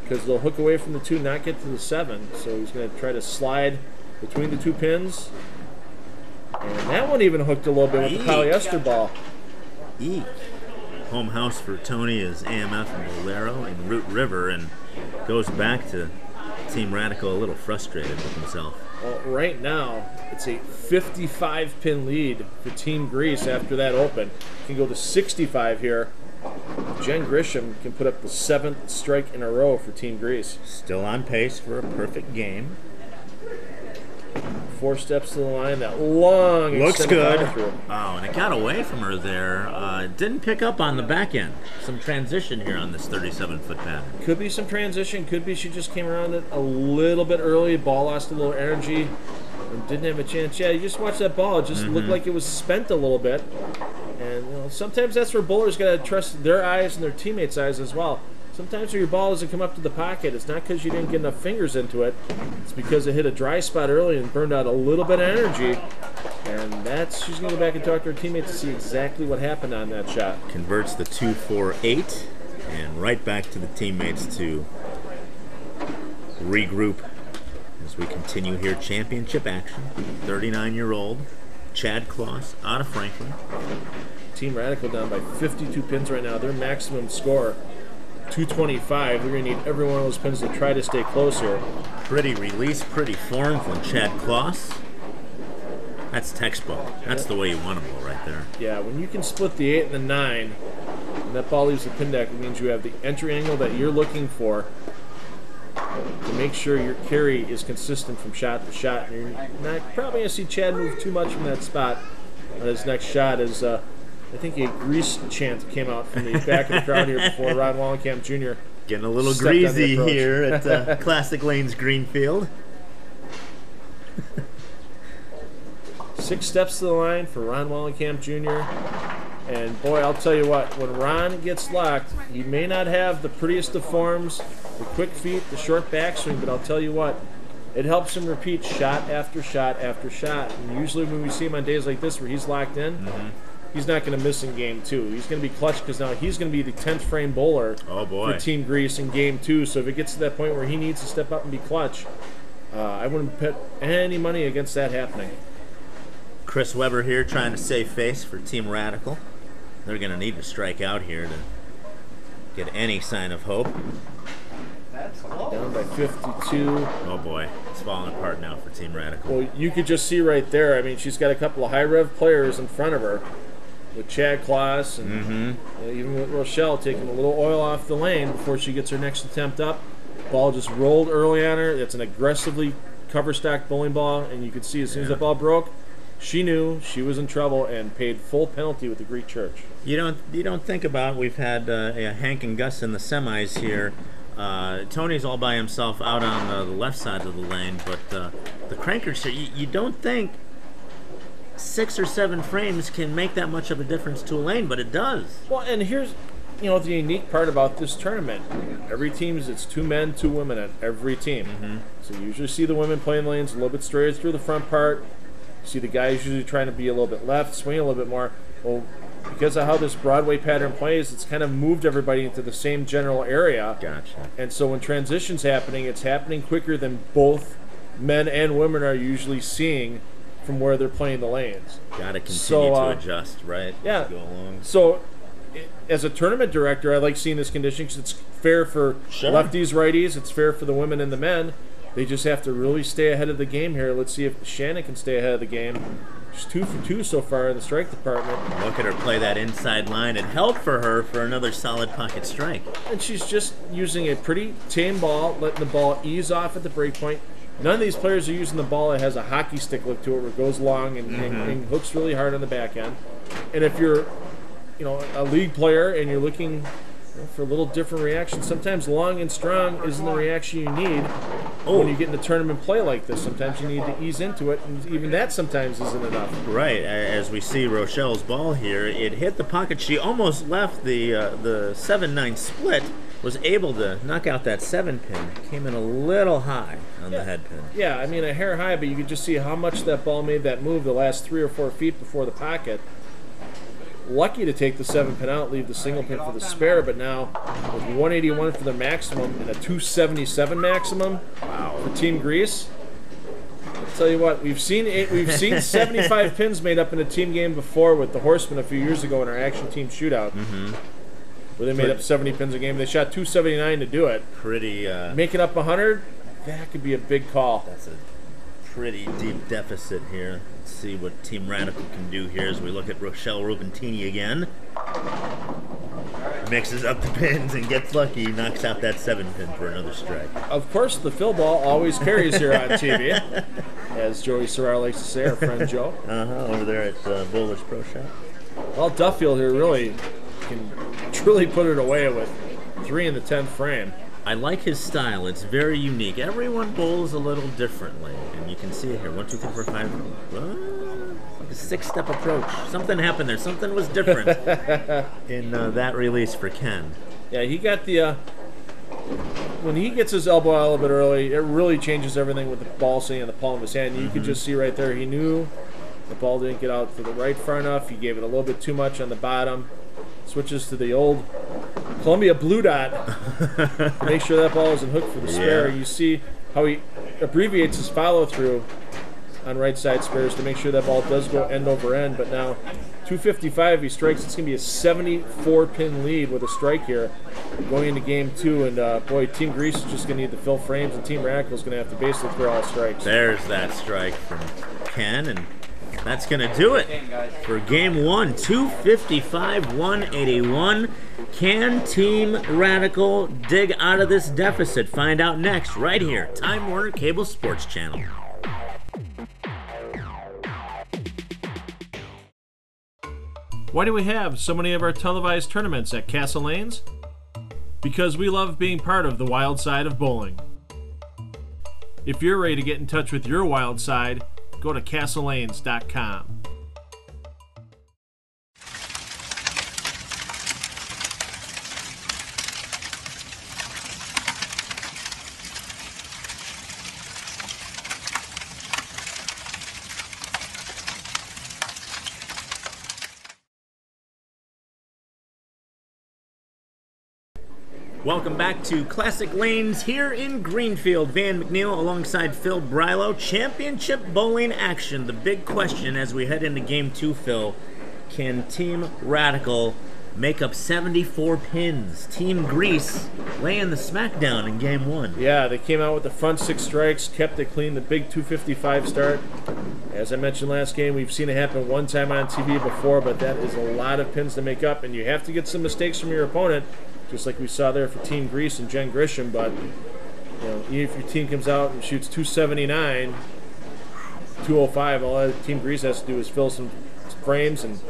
because they'll hook away from the 2, not get to the 7. So he's going to try to slide between the 2 pins. And that one even hooked a little bit with the polyester ball. Eek. Home house for Tony is AMF and Bolero and Root River, and goes back to Team Radical a little frustrated with himself. Well, right now, it's a 55-pin lead for Team Grease after that open. Can go to 65 here. Jen Grisham can put up the 7th strike in a row for Team Grease. Still on pace for a perfect game. 4 steps to the line, that long looks good. Oh, and it got away from her there. Didn't pick up on the back end. Some transition here on this 37-foot pattern. Could be some transition. Could be she just came around it a little bit early. Ball lost a little energy and didn't have a chance. Yeah, you just watch that ball. It just looked like it was spent a little bit. And sometimes that's where bowlers got to trust their eyes and their teammates' eyes as well. Sometimes when your ball doesn't come up to the pocket, it's not because you didn't get enough fingers into it. It's because it hit a dry spot early and burned out a little bit of energy. And she's going to go back and talk to her teammates to see exactly what happened on that shot. Converts the 2-4-8 and right back to the teammates to regroup as we continue here. Championship action. 39-year-old Chad Kloss out of Franklin. Team Radical down by 52 pins right now. Their maximum score, 225. They're going to need every one of those pins to try to stay close here. Pretty release, pretty form from Chad Kloss. That's textbook. That's the way you want to bowl right there. Yeah, when you can split the 8 and the 9, and that ball leaves the pin deck, it means you have the entry angle that you're looking for to make sure your carry is consistent from shot to shot. And you're not probably going to see Chad move too much from that spot on his next shot. As I think a Grease chant came out from the back of the crowd here before Ron Wallenkamp Jr. Getting a little greasy here at Classic Lanes-Greenfield. 6 steps to the line for Ron Wallenkamp Jr. And boy, I'll tell you what, when Ron gets locked, he may not have the prettiest of forms, the quick feet, the short backswing, but I'll tell you what, it helps him repeat shot after shot after shot. And usually when we see him on days like this where he's locked in, he's not going to miss in game 2. He's going to be clutch because now he's going to be the 10th frame bowler for Team Grease in game 2. So if it gets to that point where he needs to step up and be clutch, I wouldn't put any money against that happening. Chris Weber here trying to save face for Team Radical. They're going to need to strike out here to get any sign of hope. Down by 52. Oh boy, it's falling apart now for Team Radical. Well, you could just see right there, I mean, she's got a couple of high rev players in front of her. with Chad Kloss and even with Rochelle taking a little oil off the lane before she gets her next attempt up. Ball just rolled early on her. It's an aggressively cover stack bowling ball, and you could see as soon as the ball broke, she knew she was in trouble and paid full penalty with the Greek Church. You don't think about, we've had Hank and Gus in the semis here. Tony's all by himself out on the left side of the lane, but the crankers here, you don't think 6 or 7 frames can make that much of a difference to a lane, but it does. Well, and here's the unique part about this tournament. Every team it's 2 men, 2 women at every team. So you usually see the women playing lanes a little bit straighter through the front part. You see the guys usually trying to be a little bit left, swing a little bit more. Well, because of how this Broadway pattern plays, it's kind of moved everybody into the same general area. Gotcha. And so when transition's happening, it's happening quicker than both men and women are usually seeing from where they're playing the lanes. Got to continue to adjust, right? Yeah. As we go along. So, as a tournament director, I like seeing this condition because it's fair for lefties, righties. It's fair for the women and the men. They just have to really stay ahead of the game here. Let's see if Shannon can stay ahead of the game. She's 2 for 2 so far in the strike department. Look at her play that inside line. It helped for her for another solid pocket strike. And she's just using a pretty tame ball, letting the ball ease off at the break point. None of these players are using the ball that has a hockey stick look to it where it goes long and hooks really hard on the back end. And if you're a league player and you're looking for a little different reaction, sometimes long and strong isn't the reaction you need when you get into tournament play like this. Sometimes you need to ease into it, and even that sometimes isn't enough. Right. As we see Rochelle's ball here, it hit the pocket. She almost left the 7-9 split, was able to knock out that 7-pin. Came in a little high on the head pin. Yeah, I mean a hair high, but you could just see how much that ball made that move the last 3 or 4 feet before the pocket. Lucky to take the 7-pin out, leave the single pin for the spare, but now with 181 for the maximum and a 277 maximum for Team Greece. I'll tell you what, we've seen 75 pins made up in a team game before with the Horsemen a few years ago in our action team shootout, where they made up 70 pins a game. They shot 279 to do it. Pretty. Making up 100, that could be a big call. That's a pretty deep deficit here. Let's see what Team Radical can do here as we look at Rochelle Roventini again. Mixes up the pins and gets lucky, knocks out that 7-pin for another strike. Of course, the fill ball always carries here on TV, as Joey Serrar likes to say, our friend Joe. Over there at Bowler's Pro Shop. Well, Duffield here really can truly put it away with 3 in the 10th frame. I like his style. It's very unique. Everyone bowls a little differently, and you can see it here. 1, 2, 3, 4, 5. Like a 6-step approach. Something happened there. Something was different in that release for Ken. Yeah, he got the. When he gets his elbow out a little bit early, it really changes everything with the ball sitting in the palm of his hand. You could just see right there. He knew the ball didn't get out to the right far enough. He gave it a little bit too much on the bottom. Switches to the old Columbia Blue Dot. Make sure that ball isn't hooked for the spare. You see how he abbreviates his follow-through on right side spares to make sure that ball does go end over end. But now 255 he strikes. It's going to be a 74-pin lead with a strike here going into game 2. And boy, Team Greece is just going to need to fill frames, and Team Radical is going to have to basically throw all strikes. There's that strike from Ken, and that's going to do it for game 1. 255, 181. Can Team Radical dig out of this deficit? Find out next, right here, Time Warner Cable Sports Channel. Why do we have so many of our televised tournaments at Castle Lanes? Because we love being part of the wild side of bowling. If you're ready to get in touch with your wild side, go to castlelanes.com. Welcome back to Classic Lanes here in Greenfield. Van McNeil alongside Phil Brylow. Championship bowling action. The big question as we head into Game 2, Phil. Can Team Radical make up 74 pins? Team Greece laying the smackdown in Game 1. Yeah, they came out with the front 6 strikes, kept it clean, the big 255 start. As I mentioned last game, we've seen it happen one time on TV before, but that is a lot of pins to make up, and you have to get some mistakes from your opponent, just like we saw there for Team Grease and Jen Grisham. But even if your team comes out and shoots 279, 205, all that Team Grease has to do is fill some frames and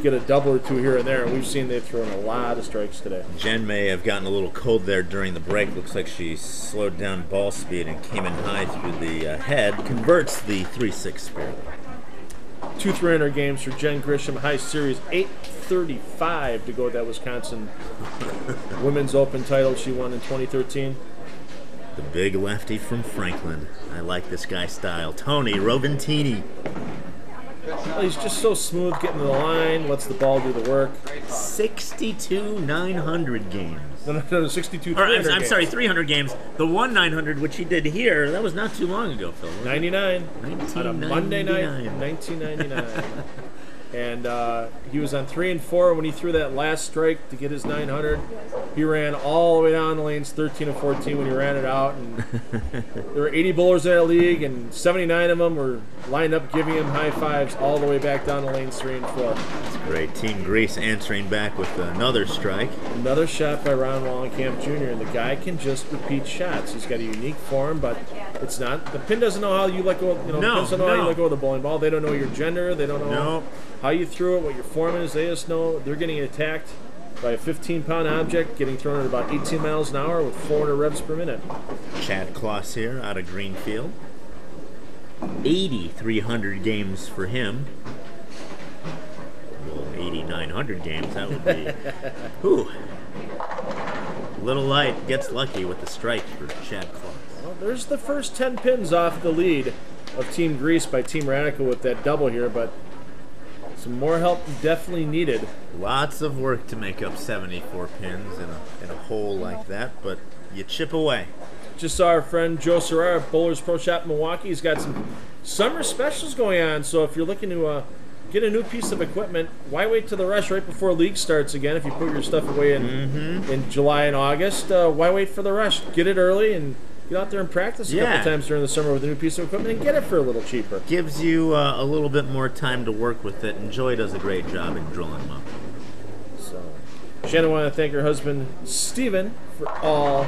get a double or two here and there. And we've seen they've thrown a lot of strikes today. Jen may have gotten a little cold there during the break. Looks like she slowed down ball speed and came in high through the head. Converts the 3-6 spare. 2 300 games for Jen Grisham. High series 835 to go with that Wisconsin Women's Open title she won in 2013. The big lefty from Franklin. I like this guy's style. Tony Roventini. Well, he's just so smooth getting to the line, lets the ball do the work. 62 900 games. No, 62 300 300 I'm sorry, 300 games. The 1 900, which he did here, that was not too long ago, Phil. 99. 1999. On a Monday night, 1999. And he was on 3 and 4 when he threw that last strike to get his 900. He ran all the way down the lanes 13 and 14 when he ran it out. And there were 80 bowlers in that league, and 79 of them were lined up giving him high fives all the way back down the lanes 3 and 4. That's great. Team Grease answering back with another strike. Another shot by Ron Wallenkamp Jr., and the guy can just repeat shots. He's got a unique form, but it's not. The pin doesn't know how you let go. The pin doesn't know how you let go of the bowling ball. They don't know your gender. They don't know how you threw it, what your form is. They just know they're getting attacked by a 15-pound object, getting thrown at about 18 miles an hour with 400 revs per minute. Chad Kloss here out of Greenfield. 8,300 games for him. Well, 8,900 games, that would be. Whew. Little light gets lucky with the strike for Chad Kloss. Well, there's the first 10 pins off the lead of Team Grease by Team Radical with that double here, but some more help definitely needed. Lots of work to make up 74 pins in a hole like that, but you chip away. Just saw our friend Joe Serrara of Bowlers Pro Shop in Milwaukee. He's got some summer specials going on, so if you're looking to get a new piece of equipment, why wait to the rush right before league starts again? If you put your stuff away in July and August, why wait for the rush? Get it early and get out there and practice a couple times during the summer with a new piece of equipment and get it for a little cheaper. Gives you a little bit more time to work with it, and Joy does a great job in drilling them up. So, Shannon wanted to thank her husband, Steven, for all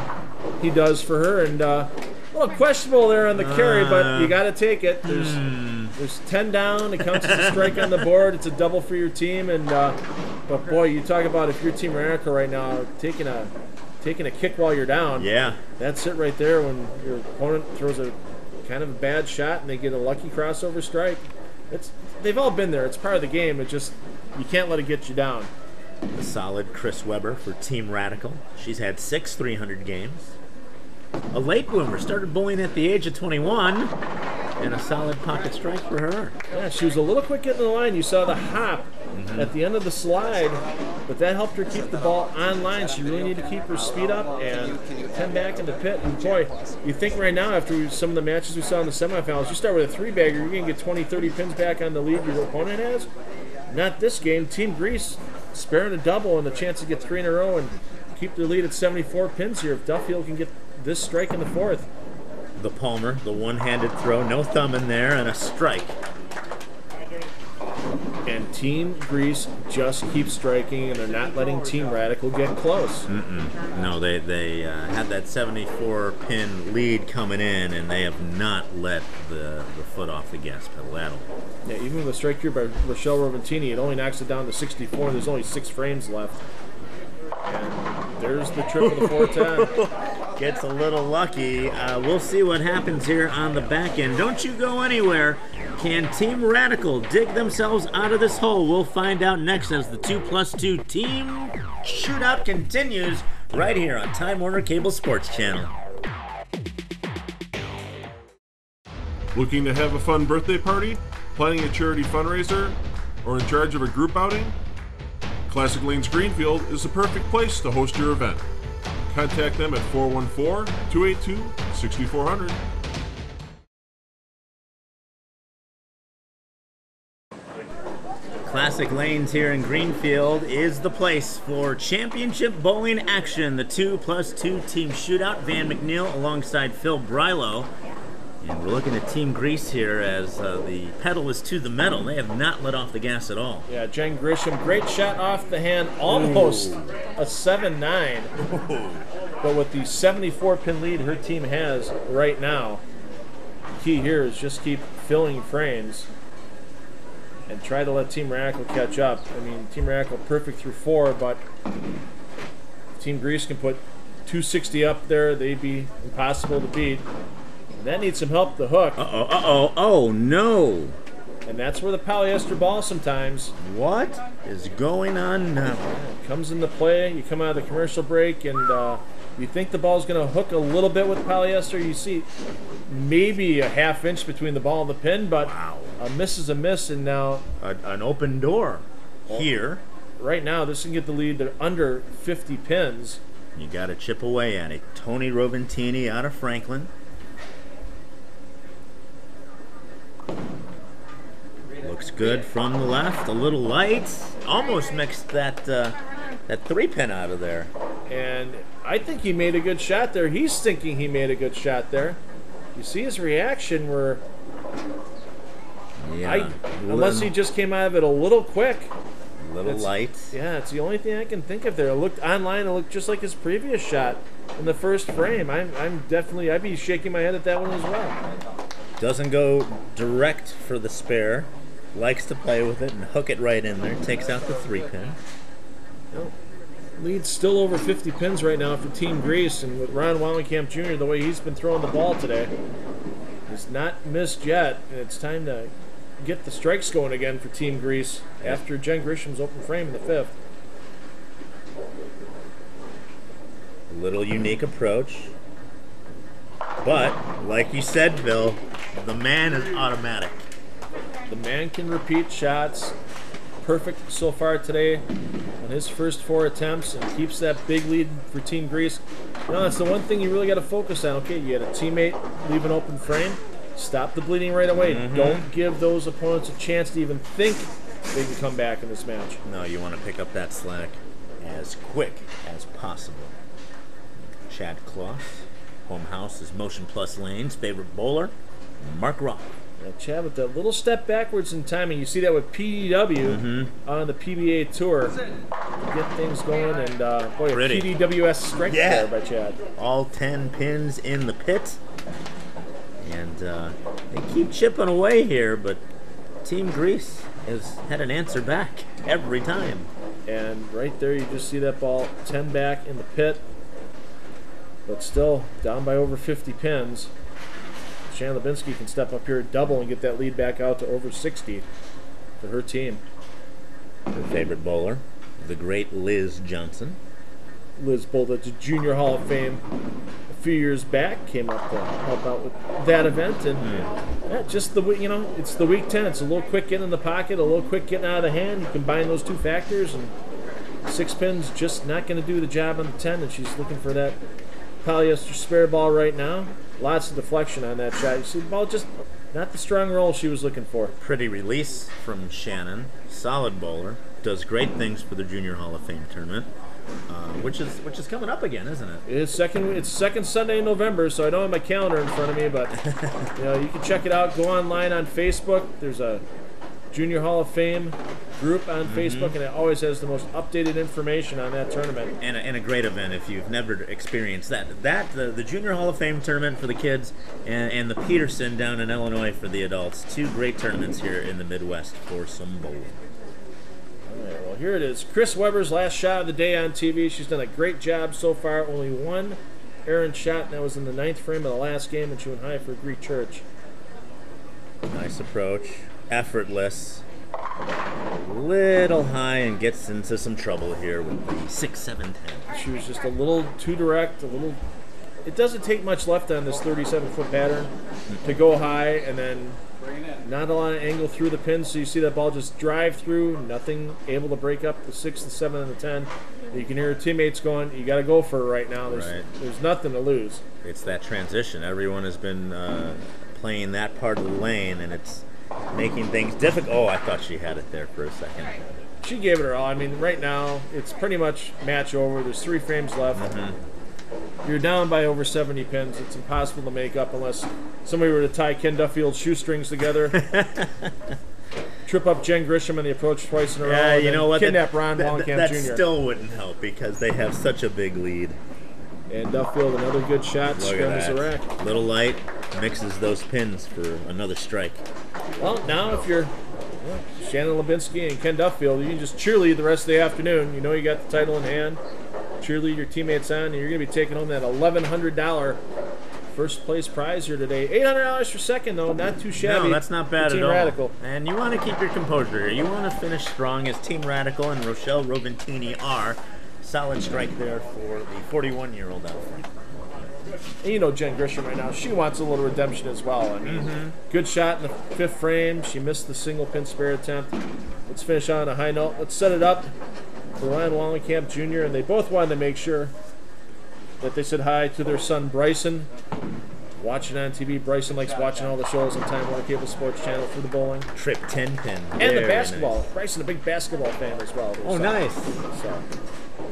he does for her. And a little questionable there on the carry, but you got to take it. There's 10 down. It counts as a strike on the board. It's a double for your team. And but, boy, you talk about if your Team America right now taking a kick while you're down. Yeah. That's it right there when your opponent throws a kind of a bad shot and they get a lucky crossover strike. They've all been there. It's part of the game. It just, you can't let it get you down. The solid Chris Weber for Team Radical. She's had 6 300 games. A late bloomer, started bowling at the age of 21, and a solid pocket strike for her. Yeah, she was a little quick getting the line. You saw the hop at the end of the slide, but that helped her keep the ball on line. She really needed to keep her speed up and 10 back in the pit. And boy, you think right now after some of the matches we saw in the semifinals, you start with a 3-bagger, you're going to get 20, 30 pins back on the lead your opponent has. Not this game. Team Grease sparing a double and a chance to get 3 in a row and keep their lead at 74 pins here if Duffield can get this strike in the 4th. The Palmer, the one-handed throw, no thumb in there, and a strike. And Team Grease just keeps striking, and they're not letting Team Radical get close. No, they had that 74-pin lead coming in, and they have not let the foot off the gas pedal at all. Yeah, even with a strike here by Rochelle Roventini, it only knocks it down to 64, and there's only 6 frames left. And there's the trip of the 410. Gets a little lucky. We'll see what happens here on the back end. Don't you go anywhere. Can Team Radical dig themselves out of this hole? We'll find out next as the 2+2 team shootout continues right here on Time Warner Cable Sports Channel. Looking to have a fun birthday party? Planning a charity fundraiser? Or in charge of a group outing? Classic Lanes-Greenfield is the perfect place to host your event. Contact them at 414-282-6400. Classic Lanes here in Greenfield is the place for championship bowling action. The 2+2 team shootout. Van McNeil alongside Phil Brylow. And we're looking at Team Grease here as the pedal is to the metal. They have not let off the gas at all. Yeah, Jen Grisham, great shot off the hand, almost a 7-9. But with the 74-pin lead her team has right now, the key here is just keep filling frames and try to let Team Radical catch up. I mean, Team Radical perfect through 4, but Team Grease can put 260 up there. They'd be impossible to beat. And that needs some help, the hook. Oh no! And that's where the polyester ball sometimes. What is going on now? Comes into play. You come out of the commercial break and you think the ball's going to hook a little bit with polyester. You see maybe a ½ inch between the ball and the pin, but a miss is a miss. And now an open door here. Right now, this can get the lead to under 50 pins. You got to chip away at it. Tony Roventini out of Franklin. Looks good from the left. A little light. Almost mixed that 3-pin out of there. And I think he made a good shot there. He's thinking he made a good shot there. You see his reaction where, unless he just came out of it a little quick. A little light. Yeah, it's the only thing I can think of there. It looked online, it looked just like his previous shot in the first frame. I'd be shaking my head at that one as well. Doesn't go direct for the spare. Likes to play with it and hook it right in there. Takes out the 3-pin. Well, lead's still over 50 pins right now for Team Grease, and with Ron Wallenkamp Jr., the way he's been throwing the ball today, he's not missed yet, and it's time to get the strikes going again for Team Grease after Jen Grisham's open frame in the 5th. A little unique approach. But, like you said, Bill, the man is automatic. The man can repeat shots. Perfect so far today on his first 4 attempts and keeps that big lead for Team Grease. That's the one thing you really got to focus on. Okay, you had a teammate leave an open frame. Stop the bleeding right away. Don't give those opponents a chance to even think they can come back in this match. No, you want to pick up that slack as quick as possible. Chad Kloss, home house is Motion Plus Lanes. Favorite bowler, Mark Rock. Now, Chad, with that little step backwards in timing, you see that with PDW on the PBA Tour. Get things going, and boy, a PDWS strength there by Chad. All 10 pins in the pit. And they keep chipping away here, but Team Grease has had an answer back every time. And right there, you just see that ball 10 back in the pit, but still down by over 50 pins. Shannon Lebinsky can step up here, double, and get that lead back out to over 60 for her team. Her favorite bowler, the great Liz Johnson. Liz bowled at the Junior Hall of Fame a few years back, came up to help out with that event, and just it's the week 10. It's a little quick getting in the pocket, a little quick getting out of the hand. You combine those two factors, and 6 pins just not going to do the job on the 10, and she's looking for that polyester spare ball right now. Lots of deflection on that shot. You see the ball just not the strong roll she was looking for. Pretty release from Shannon. Solid bowler. Does great things for the Junior Hall of Fame tournament, which is coming up again, isn't it? It's second Sunday in November, so I don't have my calendar in front of me, but you can check it out. Go online on Facebook. There's a Junior Hall of Fame group on Facebook, and it always has the most updated information on that tournament. And a great event if you've never experienced that. The Junior Hall of Fame tournament for the kids and the Peterson down in Illinois for the adults. 2 great tournaments here in the Midwest for some bowling. All right, well, here it is. Chris Webber's last shot of the day on TV. She's done a great job so far. Only 1 errant shot, and that was in the 9th frame of the last game, and she went high for Greek Church. Nice approach. Effortless. A little high and gets into some trouble here with the 6-7-10. She was just a little too direct, it doesn't take much left on this 37-foot pattern to go high and then not a lot of angle through the pin, so you see that ball just drive through, nothing able to break up the 6, the 7, and the 10. You can hear her teammates going, you got to go for it right now. There's nothing to lose. It's that transition. Everyone has been playing that part of the lane, and it's making things difficult. Oh, I thought she had it there for a second. She gave it her all. I mean, right now, it's pretty much match over. There's 3 frames left. you're down by over 70 pins. It's impossible to make up unless somebody were to tie Ken Duffield's shoestrings together, trip up Jen Grisham in the approach twice in a row, and you know what? kidnap Ron Wallenkamp Jr. That still wouldn't help because they have such a big lead. And Duffield, another good shot, scrambles the rack. Little light, mixes those pins for another strike. Well, now if you're Shannon Lubinsky and Ken Duffield, you can just cheerlead the rest of the afternoon. You know you got the title in hand. Cheerlead your teammates on, and you're going to be taking home that $1,100 first place prize here today. $800 for second, though. Not too shabby. No, that's not bad at all. Radical. And you want to keep your composure here. You want to finish strong, as Team Radical and Rochelle Roventini are. Solid strike there for the 41-year-old out front. And you know Jen Grisham right now, she wants a little redemption as well. I mean, good shot in the fifth frame. She missed the single pin spare attempt. Let's finish on a high note. Let's set it up for Ryan Wallenkamp Jr. And they both wanted to make sure that they said hi to their son Bryson. Watching on TV, Bryson likes watching all the shows on Time Warner Cable Sports Channel for the bowling. Trip 10 pin. And the basketball. Nice. Bryson, a big basketball fan as well. Oh, nice. So,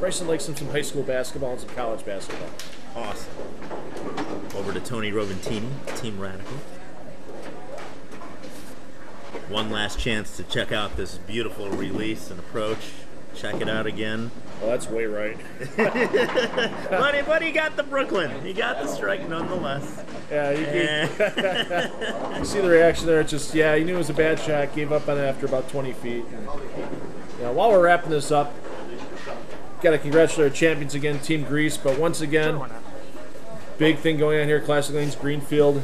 Bryson likes some high school basketball and some college basketball. Awesome. Over to Tony Roventini, Team Radical. One last chance to check out this beautiful release and approach. Check it out again. Well, that's way right. but he got the Brooklyn. He got the strike nonetheless. Yeah, you see the reaction there. It's just, he knew it was a bad shot. Gave up on it after about 20 feet. And, while we're wrapping this up, got to congratulate our champions again, Team Grease. But once again, big thing going on here, Classic Lanes-Greenfield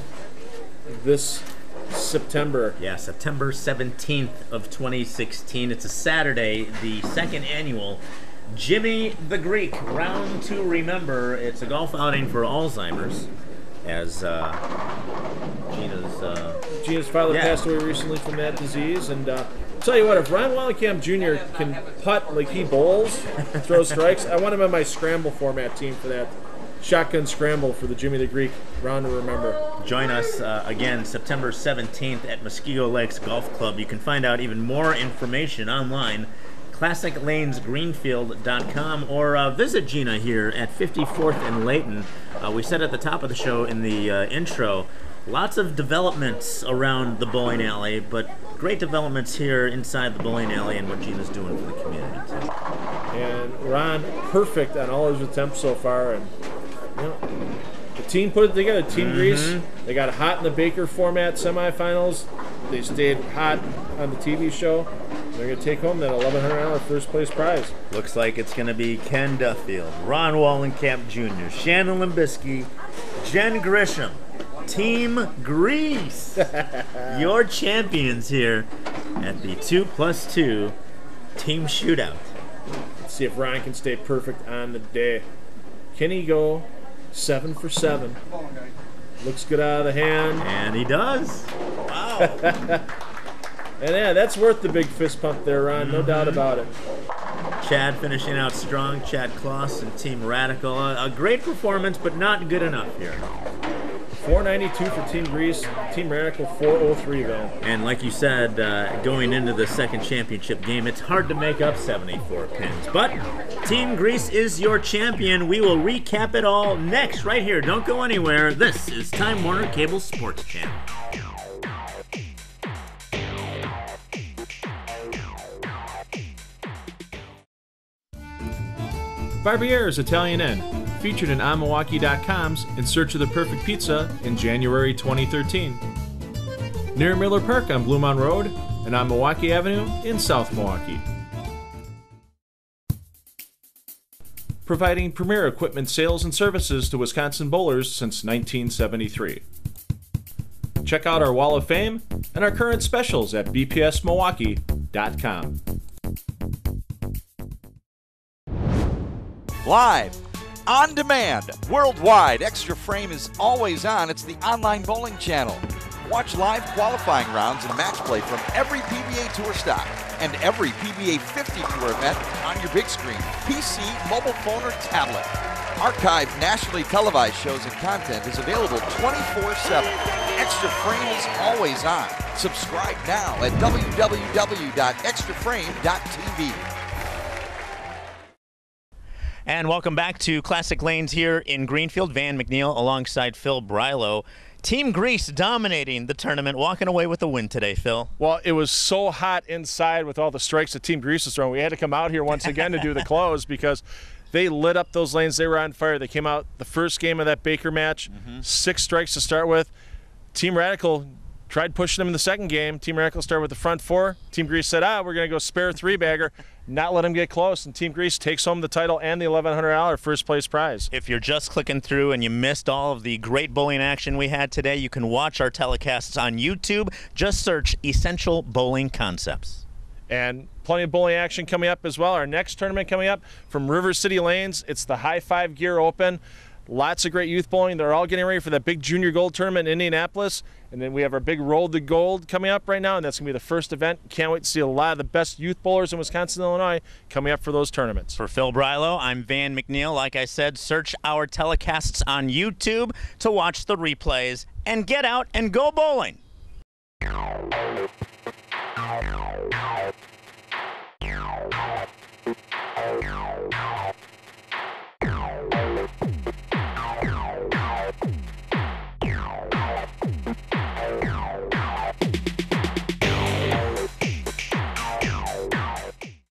this September. Yeah, September 17th of 2016. It's a Saturday, the second annual Jimmy the Greek Round to Remember. It's a golf outing for Alzheimer's, as Gina's father passed away recently from that disease. And tell you what, if Ryan Wallenkamp Jr. can putt like he bowls, throw strikes, I want him on my scramble format team for that. Shotgun scramble for the Jimmy the Greek Round to Remember. Join us again September 17th at Mosquito Lakes Golf Club. You can find out even more information online, ClassicLanesGreenfield.com, or visit Gina here at 54th and Layton. We said at the top of the show in the intro, lots of developments around the bowling alley, but great developments here inside the bowling alley and what Gina's doing for the community too. And Ron, perfect on all his attempts so far. And the team put it together. Team Grease. They got hot in the Baker format semifinals. They stayed hot on the TV show. They're going to take home that $1,100 first place prize. Looks like it's going to be Ken Duffield, Ron Wallenkamp Jr., Shannon Lubinsky, Jen Grisham, Team Grease. Your champions here at the 2+2 team shootout. Let's see if Ryan can stay perfect on the day. Can he go 7 for 7? Looks good out of the hand. And he does. Wow. And that's worth the big fist pump there, Ron. No doubt about it. Chad finishing out strong. Chad Kloss and Team Radical. A great performance, but not good enough here. 492 for Team Grease. Team Radical 403 though. And like you said, going into the second championship game, it's hard to make up 74 pins. But Team Grease is your champion. We will recap it all next, right here. Don't go anywhere. This is Time Warner Cable Sports Channel. Barbiere's Italian Inn, featured in onmilwaukee.com's In Search of the Perfect Pizza in January 2013. Near Miller Park on Blue Mountain Road and on Milwaukee Avenue in South Milwaukee. Providing premier equipment sales and services to Wisconsin bowlers since 1973. Check out our Wall of Fame and our current specials at bpsmilwaukee.com. Live, on demand, worldwide, Extra Frame is always on. It's the online bowling channel. Watch live qualifying rounds and match play from every PBA Tour stock and every PBA 50 Tour event on your big screen, PC, mobile phone, or tablet. Archived nationally televised shows and content is available 24/7. Extra Frame is always on. Subscribe now at www.extraframe.tv. And welcome back to Classic Lanes here in Greenfield. Van McNeil alongside Phil Brylow. Team Grease dominating the tournament, walking away with the win today, Phil. Well, it was so hot inside with all the strikes that Team Grease was throwing. We had to come out here once again to do the close because they lit up those lanes. They were on fire. They came out the first game of that Baker match, 6 strikes to start with. Team Radical tried pushing them in the second game. Team Radical started with the front 4. Team Grease said, we're going to go spare 3-bagger, not let them get close. And Team Grease takes home the title and the $1,100 first place prize. If you're just clicking through and you missed all of the great bowling action we had today, you can watch our telecasts on YouTube. Just search Essential Bowling Concepts. And plenty of bowling action coming up as well. Our next tournament coming up from River City Lanes. It's the High 5 Gear Open. Lots of great youth bowling. They're all getting ready for that big junior gold tournament in Indianapolis. And then we have our big Road to Gold coming up right now, and that's going to be the first event. Can't wait to see a lot of the best youth bowlers in Wisconsin and Illinois coming up for those tournaments. For Phil Brylow, I'm Van McNeil. Like I said, search our telecasts on YouTube to watch the replays and get out and go bowling.